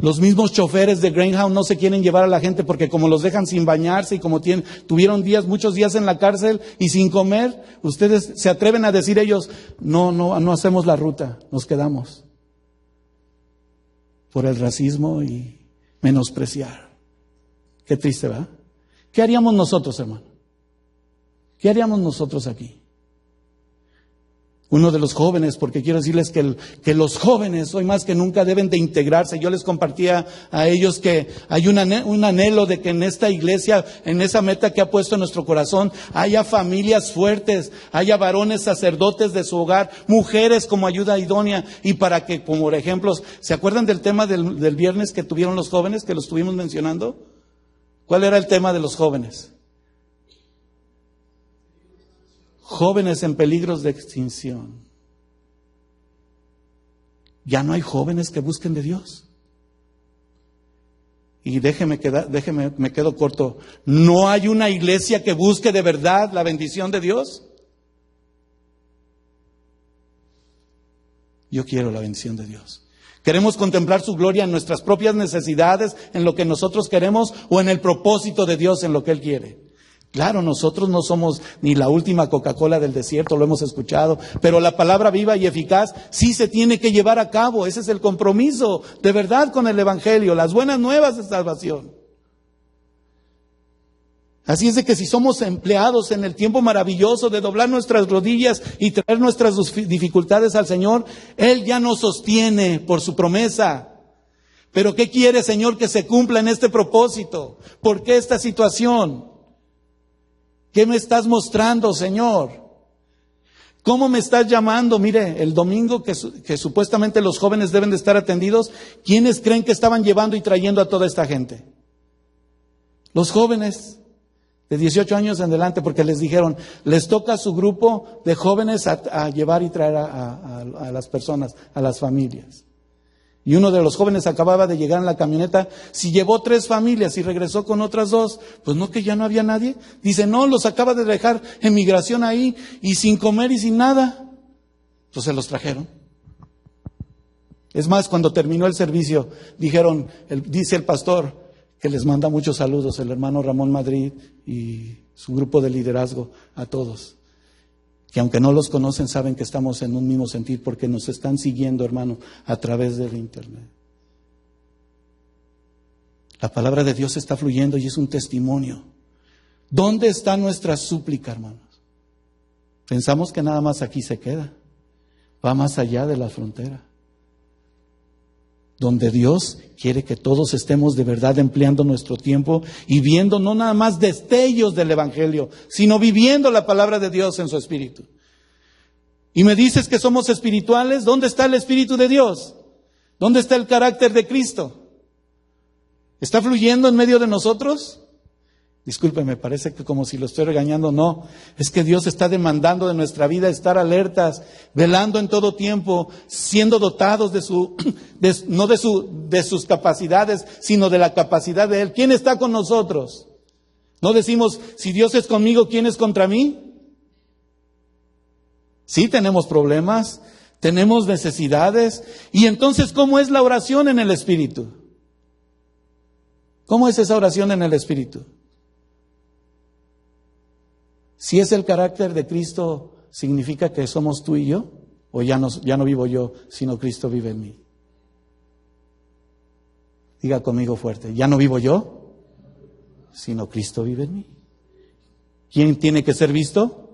Los mismos choferes de Greyhound no se quieren llevar a la gente porque como los dejan sin bañarse y como tuvieron muchos días en la cárcel y sin comer, ustedes se atreven a decir ellos, no hacemos la ruta, nos quedamos. Por el racismo y menospreciar. Qué triste, ¿verdad? ¿Qué haríamos nosotros, hermano? ¿Qué haríamos nosotros aquí? Uno de los jóvenes, porque quiero decirles que los jóvenes hoy más que nunca deben de integrarse. Yo les compartía a ellos que hay un anhelo de que en esta iglesia, en esa meta que ha puesto en nuestro corazón, haya familias fuertes, haya varones sacerdotes de su hogar, mujeres como ayuda idónea, y para que, como por ejemplo, ¿se acuerdan del tema del viernes que tuvieron los jóvenes, que lo estuvimos mencionando? ¿Cuál era el tema de los jóvenes? Jóvenes en peligros de extinción. Ya no hay jóvenes que busquen de Dios. Y me quedo corto. ¿No hay una iglesia que busque de verdad la bendición de Dios? Yo quiero la bendición de Dios. ¿Queremos contemplar su gloria en nuestras propias necesidades, en lo que nosotros queremos, o en el propósito de Dios, en lo que Él quiere? Claro, nosotros no somos ni la última Coca-Cola del desierto, lo hemos escuchado, pero la palabra viva y eficaz sí se tiene que llevar a cabo. Ese es el compromiso de verdad con el Evangelio, las buenas nuevas de salvación. Así es de que si somos empleados en el tiempo maravilloso de doblar nuestras rodillas y traer nuestras dificultades al Señor, Él ya nos sostiene por su promesa. Pero ¿qué quiere, Señor, que se cumpla en este propósito? ¿Por qué esta situación? ¿Qué me estás mostrando, Señor? ¿Cómo me estás llamando? Mire, el domingo que supuestamente los jóvenes deben de estar atendidos, ¿quiénes creen que estaban llevando y trayendo a toda esta gente? Los jóvenes de 18 años en adelante, porque les dijeron, les toca a su grupo de jóvenes a llevar y traer a las personas, a las familias. Y uno de los jóvenes acababa de llegar en la camioneta, si llevó 3 familias y regresó con otras 2, pues no, que ya no había nadie. Dice, no, los acaba de dejar en migración ahí y sin comer y sin nada. Pues se los trajeron. Es más, cuando terminó el servicio, dijeron, dice el pastor, que les manda muchos saludos, el hermano Ramón Madrid y su grupo de liderazgo, a todos. Que aunque no los conocen, saben que estamos en un mismo sentir porque nos están siguiendo, hermano, a través del internet. La palabra de Dios está fluyendo y es un testimonio. ¿Dónde está nuestra súplica, hermanos? Pensamos que nada más aquí se queda. Va más allá de la frontera. Donde Dios quiere que todos estemos de verdad empleando nuestro tiempo y viendo no nada más destellos del Evangelio, sino viviendo la palabra de Dios en su espíritu. Y me dices que somos espirituales, ¿dónde está el Espíritu de Dios? ¿Dónde está el carácter de Cristo? ¿Está fluyendo en medio de nosotros? Disculpe, me parece que como si lo estoy regañando, no. Es que Dios está demandando de nuestra vida estar alertas, velando en todo tiempo, siendo dotados no de sus capacidades, sino de la capacidad de Él. ¿Quién está con nosotros? No decimos, si Dios es conmigo, ¿quién es contra mí? Sí, tenemos problemas, tenemos necesidades. Y entonces, ¿cómo es la oración en el Espíritu? ¿Cómo es esa oración en el Espíritu? Si es el carácter de Cristo, ¿significa que somos tú y yo? ¿O ya no vivo yo, sino Cristo vive en mí? Diga conmigo fuerte, ya no vivo yo, sino Cristo vive en mí. ¿Quién tiene que ser visto?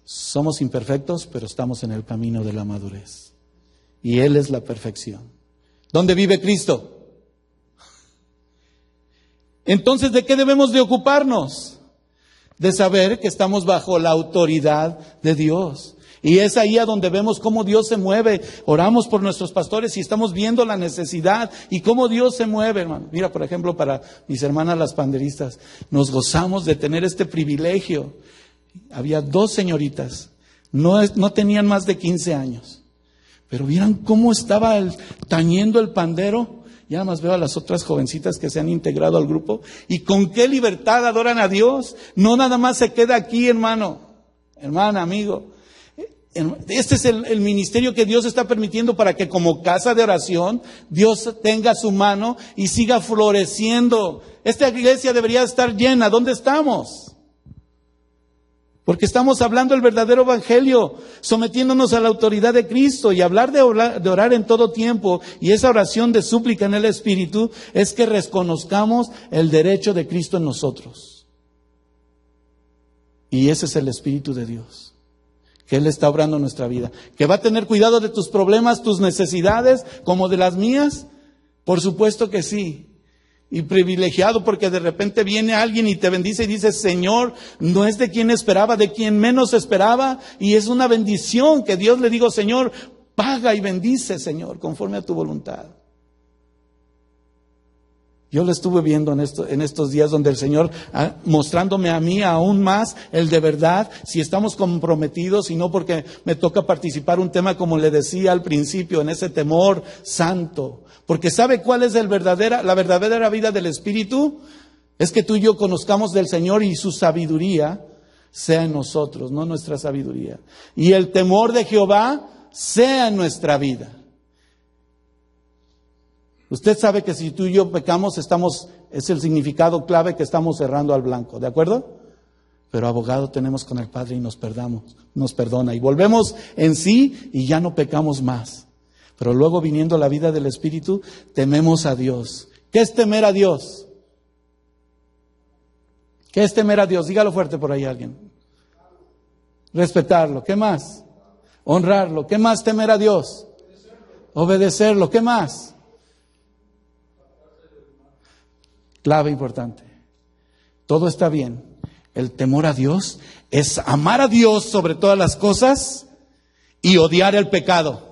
Somos imperfectos, pero estamos en el camino de la madurez. Y Él es la perfección. ¿Dónde vive Cristo? Entonces, ¿de qué debemos de ocuparnos? De saber que estamos bajo la autoridad de Dios. Y es ahí a donde vemos cómo Dios se mueve. Oramos por nuestros pastores y estamos viendo la necesidad y cómo Dios se mueve, hermano. Mira, por ejemplo, para mis hermanas las panderistas, nos gozamos de tener este privilegio. Había 2 señoritas, no tenían más de 15 años, pero vieran cómo estaba tañendo el pandero. Ya nada más veo a las otras jovencitas que se han integrado al grupo y con qué libertad adoran a Dios. No nada más se queda aquí, hermano, hermana, amigo. Este es el ministerio que Dios está permitiendo para que como casa de oración Dios tenga su mano y siga floreciendo. Esta iglesia debería estar llena. ¿Dónde estamos? Porque estamos hablando el verdadero evangelio, sometiéndonos a la autoridad de Cristo. Y hablar de orar en todo tiempo y esa oración de súplica en el Espíritu es que reconozcamos el derecho de Cristo en nosotros. Y ese es el Espíritu de Dios, que Él está obrando en nuestra vida. ¿Que va a tener cuidado de tus problemas, tus necesidades, como de las mías? Por supuesto que sí. Y privilegiado porque de repente viene alguien y te bendice y dice, Señor, no es de quien esperaba, de quien menos esperaba. Y es una bendición que Dios le digo, Señor, paga y bendice, Señor, conforme a tu voluntad. Yo lo estuve viendo en estos días donde el Señor, mostrándome a mí aún más el de verdad, si estamos comprometidos y no porque me toca participar un tema como le decía al principio, en ese temor santo. Porque ¿sabe cuál es la verdadera vida del Espíritu? Es que tú y yo conozcamos del Señor y su sabiduría sea en nosotros, no nuestra sabiduría. Y el temor de Jehová sea en nuestra vida. Usted sabe que si tú y yo pecamos, es el significado clave que estamos cerrando al blanco, ¿de acuerdo? Pero abogado tenemos con el Padre y nos perdona. Y volvemos en sí y ya no pecamos más. Pero luego viniendo la vida del Espíritu, tememos a Dios. ¿Qué es temer a Dios? ¿Qué es temer a Dios? Dígalo fuerte por ahí alguien. Respetarlo. ¿Qué más? Honrarlo. ¿Qué más temer a Dios? Obedecerlo. ¿Qué más? Clave importante. Todo está bien. el temor a Dios es amar a Dios sobre todas las cosas y odiar el pecado.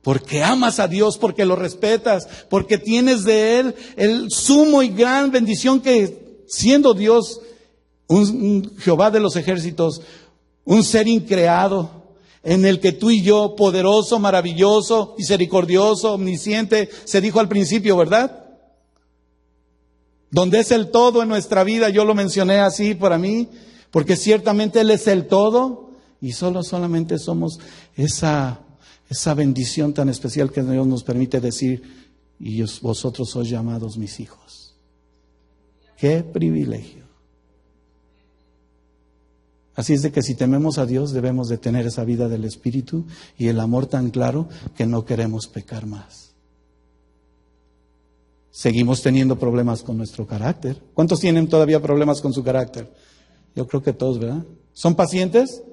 Porque amas a Dios, porque lo respetas, porque tienes de Él el sumo y gran bendición que, siendo Dios un Jehová de los ejércitos, un ser increado, en el que tú y yo, poderoso, maravilloso, misericordioso, omnisciente, se dijo al principio, ¿verdad? Donde es el todo en nuestra vida, yo lo mencioné así para mí, porque ciertamente Él es el todo y solamente somos esa bendición tan especial que Dios nos permite decir, y vosotros sois llamados mis hijos. ¡Qué privilegio! Así es de que si tememos a Dios debemos de tener esa vida del Espíritu y el amor tan claro que no queremos pecar más. Seguimos teniendo problemas con nuestro carácter. ¿Cuántos tienen todavía problemas con su carácter? Yo creo que todos, ¿verdad? ¿Son pacientes?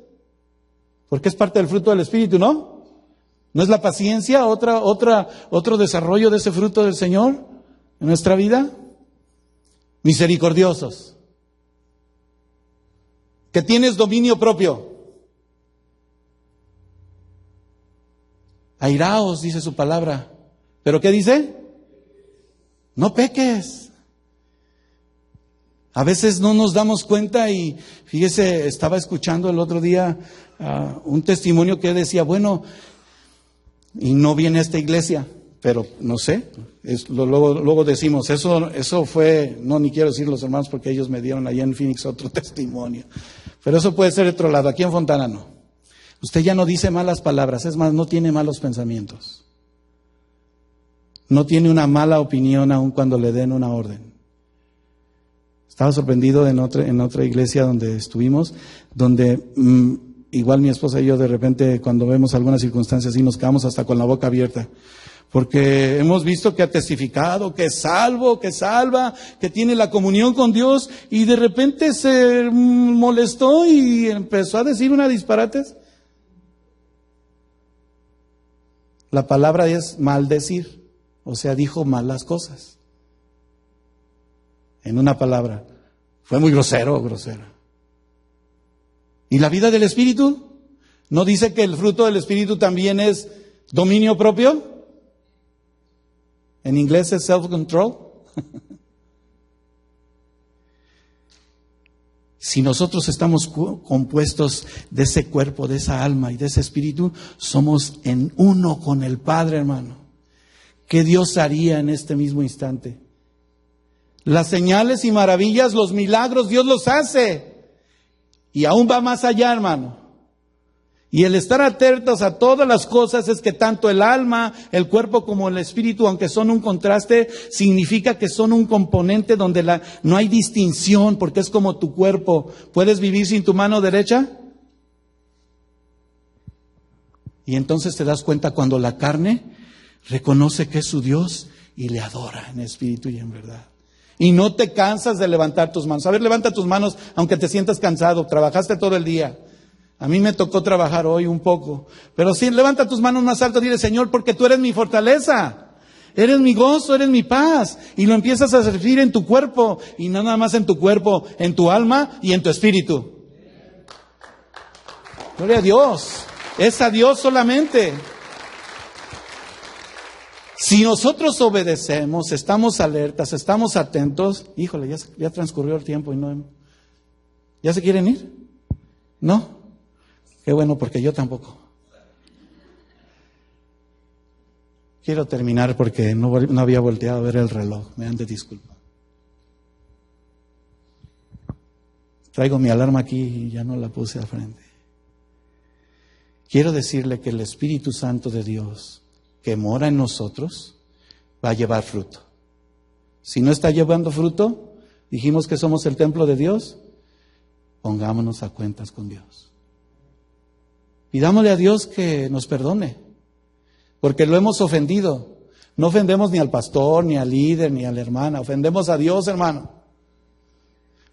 Porque es parte del fruto del Espíritu, ¿no? ¿No es la paciencia otro desarrollo de ese fruto del Señor en nuestra vida? Misericordiosos. Que tienes dominio propio. Airaos, dice su palabra. ¿Pero qué dice? No peques. A veces no nos damos cuenta y fíjese, estaba escuchando el otro día un testimonio que decía, bueno, y no viene a esta iglesia, pero no sé, luego decimos, eso fue, no, ni quiero decir los hermanos porque ellos me dieron allá en Phoenix otro testimonio, pero eso puede ser de otro lado, aquí en Fontana no. Usted ya no dice malas palabras, es más, no tiene malos pensamientos. No tiene una mala opinión aun cuando le den una orden. Estaba sorprendido en otra iglesia donde estuvimos, donde igual mi esposa y yo de repente cuando vemos algunas circunstancias así nos quedamos hasta con la boca abierta. Porque hemos visto que ha testificado, que es salvo, que salva, que tiene la comunión con Dios y de repente se molestó y empezó a decir unas disparates. La palabra es maldecir, o sea, dijo malas cosas. En una palabra, fue muy grosero o grosera. ¿Y la vida del Espíritu? ¿No dice que el fruto del Espíritu también es dominio propio? En inglés es self-control. Si nosotros estamos compuestos de ese cuerpo, de esa alma y de ese espíritu, somos en uno con el Padre, hermano. ¿Qué Dios haría en este mismo instante? Las señales y maravillas, los milagros, Dios los hace. Y aún va más allá, hermano. Y el estar atentos a todas las cosas es que tanto el alma, el cuerpo como el espíritu, aunque son un contraste, significa que son un componente donde no hay distinción, porque es como tu cuerpo. ¿Puedes vivir sin tu mano derecha? Y entonces te das cuenta cuando la carne reconoce que es su Dios y le adora en espíritu y en verdad. Y no te cansas de levantar tus manos. A ver, levanta tus manos aunque te sientas cansado, trabajaste todo el día. A mí me tocó trabajar hoy un poco. Pero sí, levanta tus manos más alto y dile, Señor, porque tú eres mi fortaleza. Eres mi gozo, eres mi paz. Y lo empiezas a servir en tu cuerpo. Y no nada más en tu cuerpo, en tu alma y en tu espíritu. Gloria a Dios. Es a Dios solamente. Si nosotros obedecemos, estamos alertas, estamos atentos. Híjole, ya transcurrió el tiempo y no. ¿Ya se quieren ir? ¿No? Qué bueno, porque yo tampoco. Quiero terminar porque no había volteado a ver el reloj. Me han de disculpar. Traigo mi alarma aquí y ya no la puse al frente. Quiero decirle que el Espíritu Santo de Dios, que mora en nosotros, va a llevar fruto. Si no está llevando fruto, dijimos que somos el templo de Dios, pongámonos a cuentas con Dios. Pidámosle a Dios que nos perdone, porque lo hemos ofendido. No ofendemos ni al pastor, ni al líder, ni a la hermana, ofendemos a Dios, hermano.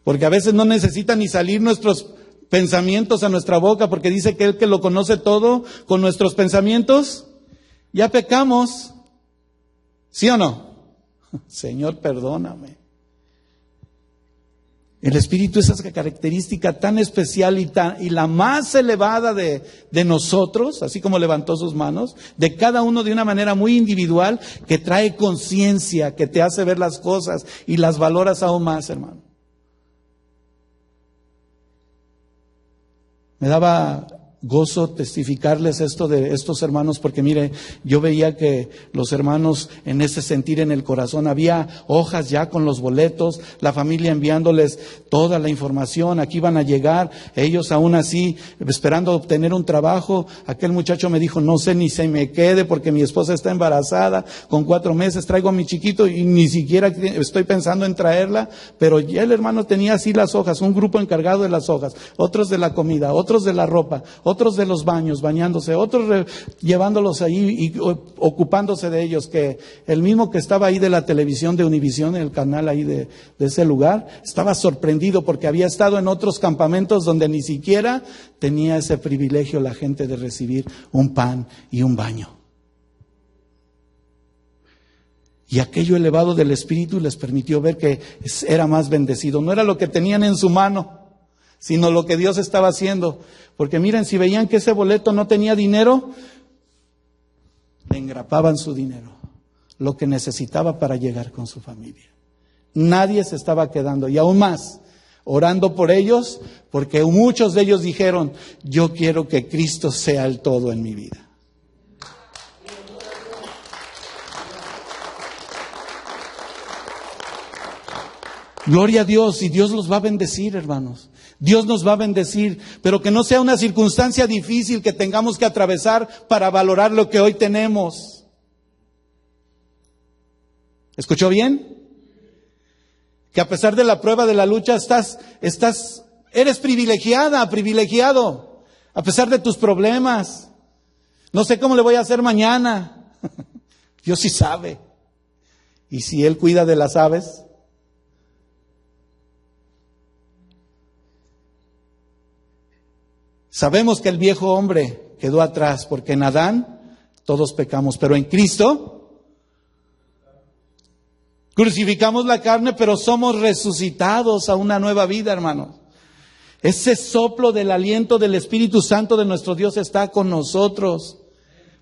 Porque a veces no necesitan ni salir nuestros pensamientos a nuestra boca, porque dice que Él que lo conoce todo, con nuestros pensamientos, ya pecamos. ¿Sí o no? Señor, perdóname. El Espíritu es esa característica tan especial y la más elevada de nosotros, así como levantó sus manos, de cada uno de una manera muy individual, que trae conciencia, que te hace ver las cosas y las valoras aún más, hermano. Me daba gozo testificarles esto de estos hermanos, porque mire, yo veía que los hermanos en ese sentir en el corazón, había hojas ya con los boletos, la familia enviándoles toda la información, aquí van a llegar, ellos aún así esperando obtener un trabajo. Aquel muchacho me dijo, no sé ni se me quede porque mi esposa está embarazada, con 4 meses traigo a mi chiquito y ni siquiera estoy pensando en traerla, pero ya el hermano tenía así las hojas, un grupo encargado de las hojas, otros de la comida, otros de la ropa, otros de los baños, bañándose, otros llevándolos ahí y ocupándose de ellos, que el mismo que estaba ahí de la televisión de Univisión, el canal ahí de ese lugar, estaba sorprendido porque había estado en otros campamentos donde ni siquiera tenía ese privilegio la gente de recibir un pan y un baño. Y aquello elevado del Espíritu les permitió ver que era más bendecido, no era lo que tenían en su mano, sino lo que Dios estaba haciendo. Porque miren, si veían que ese boleto no tenía dinero, le engrapaban su dinero, lo que necesitaba para llegar con su familia. Nadie se estaba quedando, y aún más, orando por ellos, porque muchos de ellos dijeron, yo quiero que Cristo sea el todo en mi vida. Gloria a Dios, y Dios los va a bendecir, hermanos. Dios nos va a bendecir, pero que no sea una circunstancia difícil que tengamos que atravesar para valorar lo que hoy tenemos. ¿Escuchó bien? Que a pesar de la prueba, de la lucha, eres privilegiada, privilegiado, a pesar de tus problemas. No sé cómo le voy a hacer mañana. Dios sí sabe. Y si Él cuida de las aves, sabemos que el viejo hombre quedó atrás, porque en Adán todos pecamos, pero en Cristo crucificamos la carne, pero somos resucitados a una nueva vida, hermanos. Ese soplo del aliento del Espíritu Santo de nuestro Dios está con nosotros,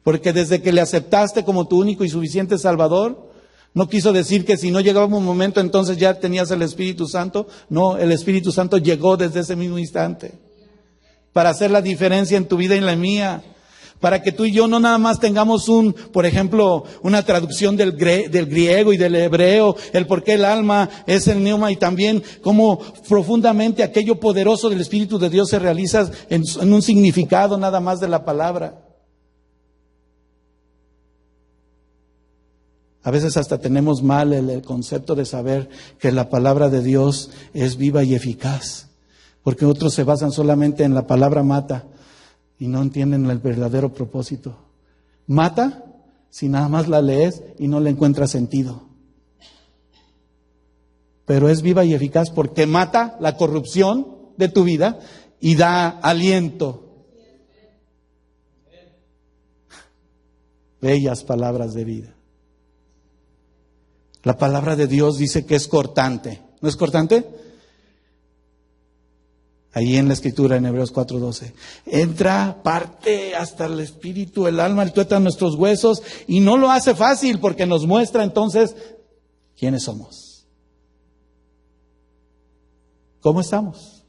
porque desde que le aceptaste como tu único y suficiente Salvador, no quiso decir que si no llegaba un momento entonces ya tenías el Espíritu Santo. No, el Espíritu Santo llegó desde ese mismo instante, para hacer la diferencia en tu vida y en la mía, para que tú y yo no nada más tengamos por ejemplo, una traducción del griego y del hebreo, el por qué el alma es el neuma, y también cómo profundamente aquello poderoso del Espíritu de Dios se realiza en un significado nada más de la palabra. A veces hasta tenemos mal el concepto de saber que la palabra de Dios es viva y eficaz. Porque otros se basan solamente en la palabra mata y no entienden el verdadero propósito. Mata si nada más la lees y no le encuentras sentido. Pero es viva y eficaz porque mata la corrupción de tu vida y da aliento. Bellas palabras de vida. La palabra de Dios dice que es cortante. ¿No es cortante? Ahí en la Escritura, en Hebreos 4:12. Entra, parte hasta el espíritu, el alma, el tuétano, nuestros huesos, y no lo hace fácil porque nos muestra entonces quiénes somos. ¿Cómo estamos?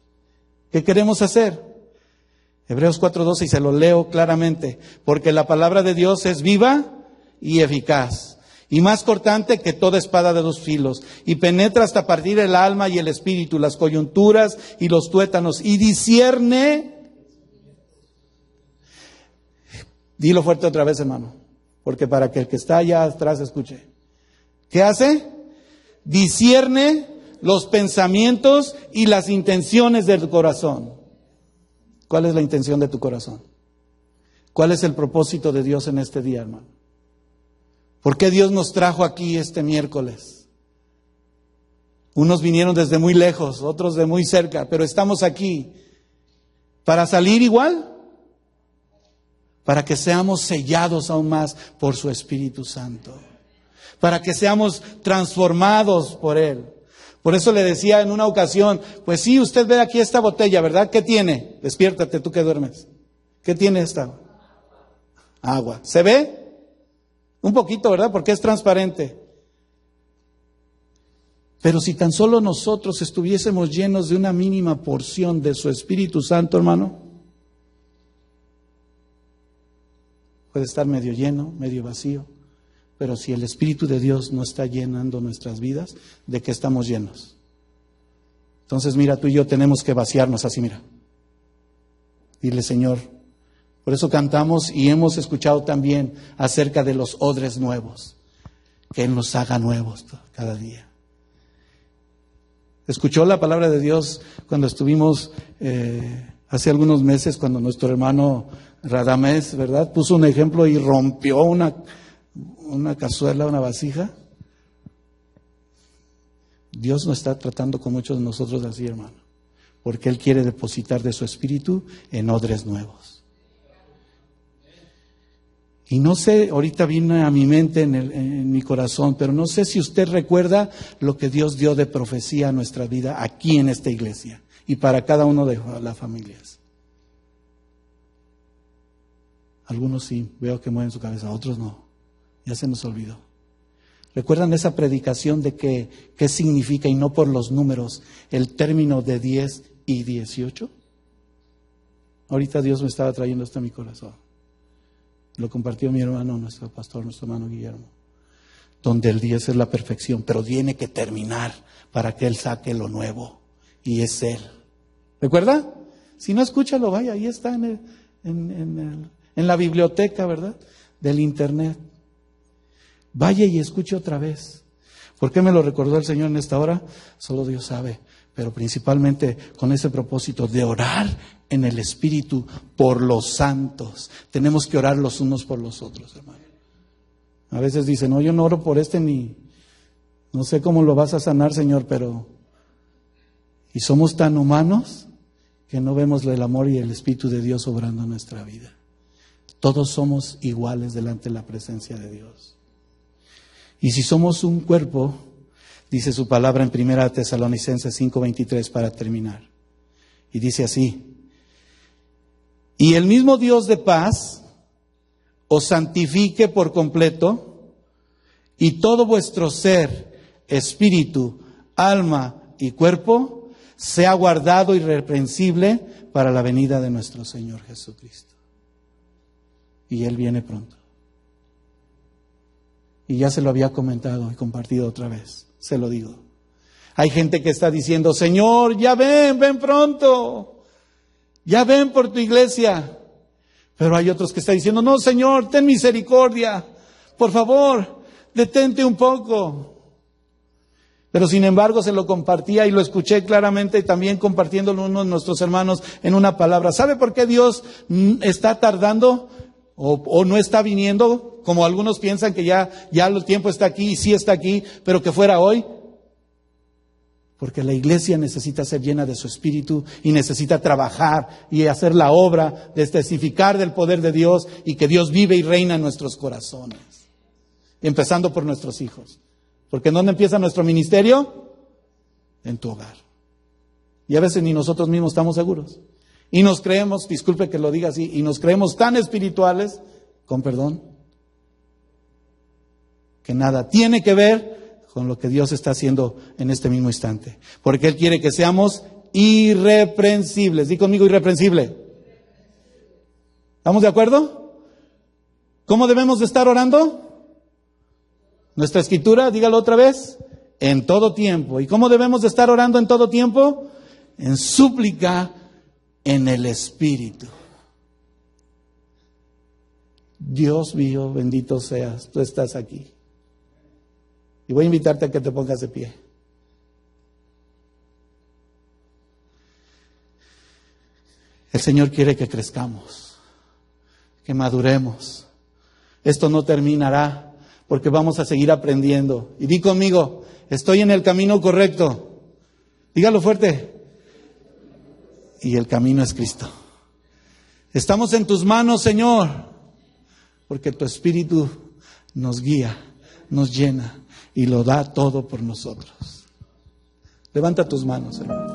¿Qué queremos hacer? Hebreos 4:12, y se lo leo claramente. Porque la palabra de Dios es viva y eficaz, y más cortante que toda espada de 2 filos, y penetra hasta partir el alma y el espíritu, las coyunturas y los tuétanos, y discierne. Dilo fuerte otra vez, hermano, porque para que el que está allá atrás escuche. ¿Qué hace? Discierne los pensamientos y las intenciones del corazón. ¿Cuál es la intención de tu corazón? ¿Cuál es el propósito de Dios en este día, hermano? ¿Por qué Dios nos trajo aquí este miércoles? Unos vinieron desde muy lejos, otros de muy cerca, pero estamos aquí. ¿Para salir igual? Para que seamos sellados aún más por su Espíritu Santo. Para que seamos transformados por Él. Por eso le decía en una ocasión, pues sí, usted ve aquí esta botella, ¿verdad? ¿Qué tiene? Despiértate, tú que duermes. ¿Qué tiene esta? Agua. ¿Se ve? Un poquito, ¿verdad? Porque es transparente. Pero si tan solo nosotros estuviésemos llenos de una mínima porción de su Espíritu Santo, hermano, puede estar medio lleno, medio vacío. Pero si el Espíritu de Dios no está llenando nuestras vidas, ¿de qué estamos llenos? Entonces, mira, tú y yo tenemos que vaciarnos así, mira. Dile, Señor, por eso cantamos y hemos escuchado también acerca de los odres nuevos, que Él nos haga nuevos cada día. Escuchó la palabra de Dios cuando estuvimos hace algunos meses, cuando nuestro hermano Radamés, ¿verdad?, puso un ejemplo y rompió una cazuela, una vasija. Dios no está tratando con muchos de nosotros así, hermano, porque Él quiere depositar de su espíritu en odres nuevos. Y no sé, ahorita vino a mi mente, en mi corazón, pero no sé si usted recuerda lo que Dios dio de profecía a nuestra vida aquí en esta iglesia y para cada uno de las familias. Algunos sí, veo que mueven su cabeza, otros no. Ya se nos olvidó. ¿Recuerdan esa predicación de qué significa, y no por los números, el término de 10 y 18? Ahorita Dios me estaba trayendo esto a mi corazón. Lo compartió mi hermano, nuestro pastor, nuestro hermano Guillermo. Donde el 10 es la perfección, pero tiene que terminar para que Él saque lo nuevo. Y es Él. ¿Recuerda? Si no, escúchalo, vaya, ahí está en la biblioteca, ¿verdad?, del internet. Vaya y escuche otra vez. ¿Por qué me lo recordó el Señor en esta hora? Solo Dios sabe, pero principalmente con ese propósito de orar en el Espíritu por los santos. Tenemos que orar los unos por los otros, hermano. A veces dicen, no, yo no oro por ni no sé cómo lo vas a sanar, Señor, pero... Y somos tan humanos que no vemos el amor y el Espíritu de Dios obrando en nuestra vida. Todos somos iguales delante de la presencia de Dios. Y si somos un cuerpo, dice su palabra en 1 Tesalonicenses 5:23 para terminar. Y dice así: y el mismo Dios de paz os santifique por completo, y todo vuestro ser, espíritu, alma y cuerpo sea guardado irreprensible para la venida de nuestro Señor Jesucristo. Y Él viene pronto. Y ya se lo había comentado y compartido otra vez, se lo digo. Hay gente que está diciendo, Señor, ya ven pronto, ya ven por tu iglesia. Pero hay otros que están diciendo, no, Señor, ten misericordia, por favor, detente un poco. Pero sin embargo se lo compartía y lo escuché claramente, también compartiéndolo uno de nuestros hermanos en una palabra. ¿Sabe por qué Dios está tardando o no está viniendo? Como algunos piensan que ya el tiempo está aquí, y sí está aquí, pero que fuera hoy. Porque la iglesia necesita ser llena de su espíritu y necesita trabajar y hacer la obra de testificar del poder de Dios y que Dios vive y reina en nuestros corazones. Empezando por nuestros hijos. Porque ¿en dónde empieza nuestro ministerio? En tu hogar. Y a veces ni nosotros mismos estamos seguros. Y nos creemos, disculpe que lo diga así, y nos creemos tan espirituales, con perdón, que nada tiene que ver con lo que Dios está haciendo en este mismo instante. Porque Él quiere que seamos irreprensibles. Di conmigo, irreprensible. ¿Estamos de acuerdo? ¿Cómo debemos de estar orando? Nuestra escritura, dígalo otra vez, en todo tiempo. ¿Y cómo debemos de estar orando en todo tiempo? En súplica en el Espíritu. Dios mío, bendito seas, tú estás aquí. Y voy a invitarte a que te pongas de pie. El Señor quiere que crezcamos, que maduremos. Esto no terminará porque vamos a seguir aprendiendo. Y di conmigo, estoy en el camino correcto. Dígalo fuerte. Y el camino es Cristo. Estamos en tus manos, Señor, porque tu Espíritu nos guía, nos llena y lo da todo por nosotros. Levanta tus manos, hermano.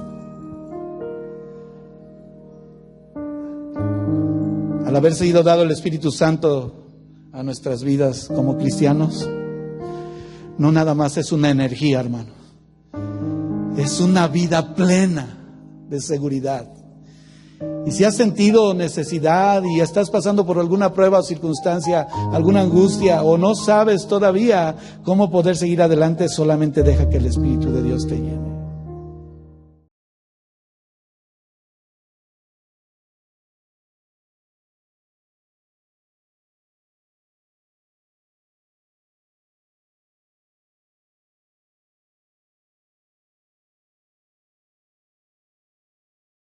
Al haber sido dado el Espíritu Santo a nuestras vidas como cristianos, no nada más es una energía, hermano. Es una vida plena de seguridad. Y si has sentido necesidad y estás pasando por alguna prueba o circunstancia, alguna angustia, o no sabes todavía cómo poder seguir adelante, solamente deja que el Espíritu de Dios te llene.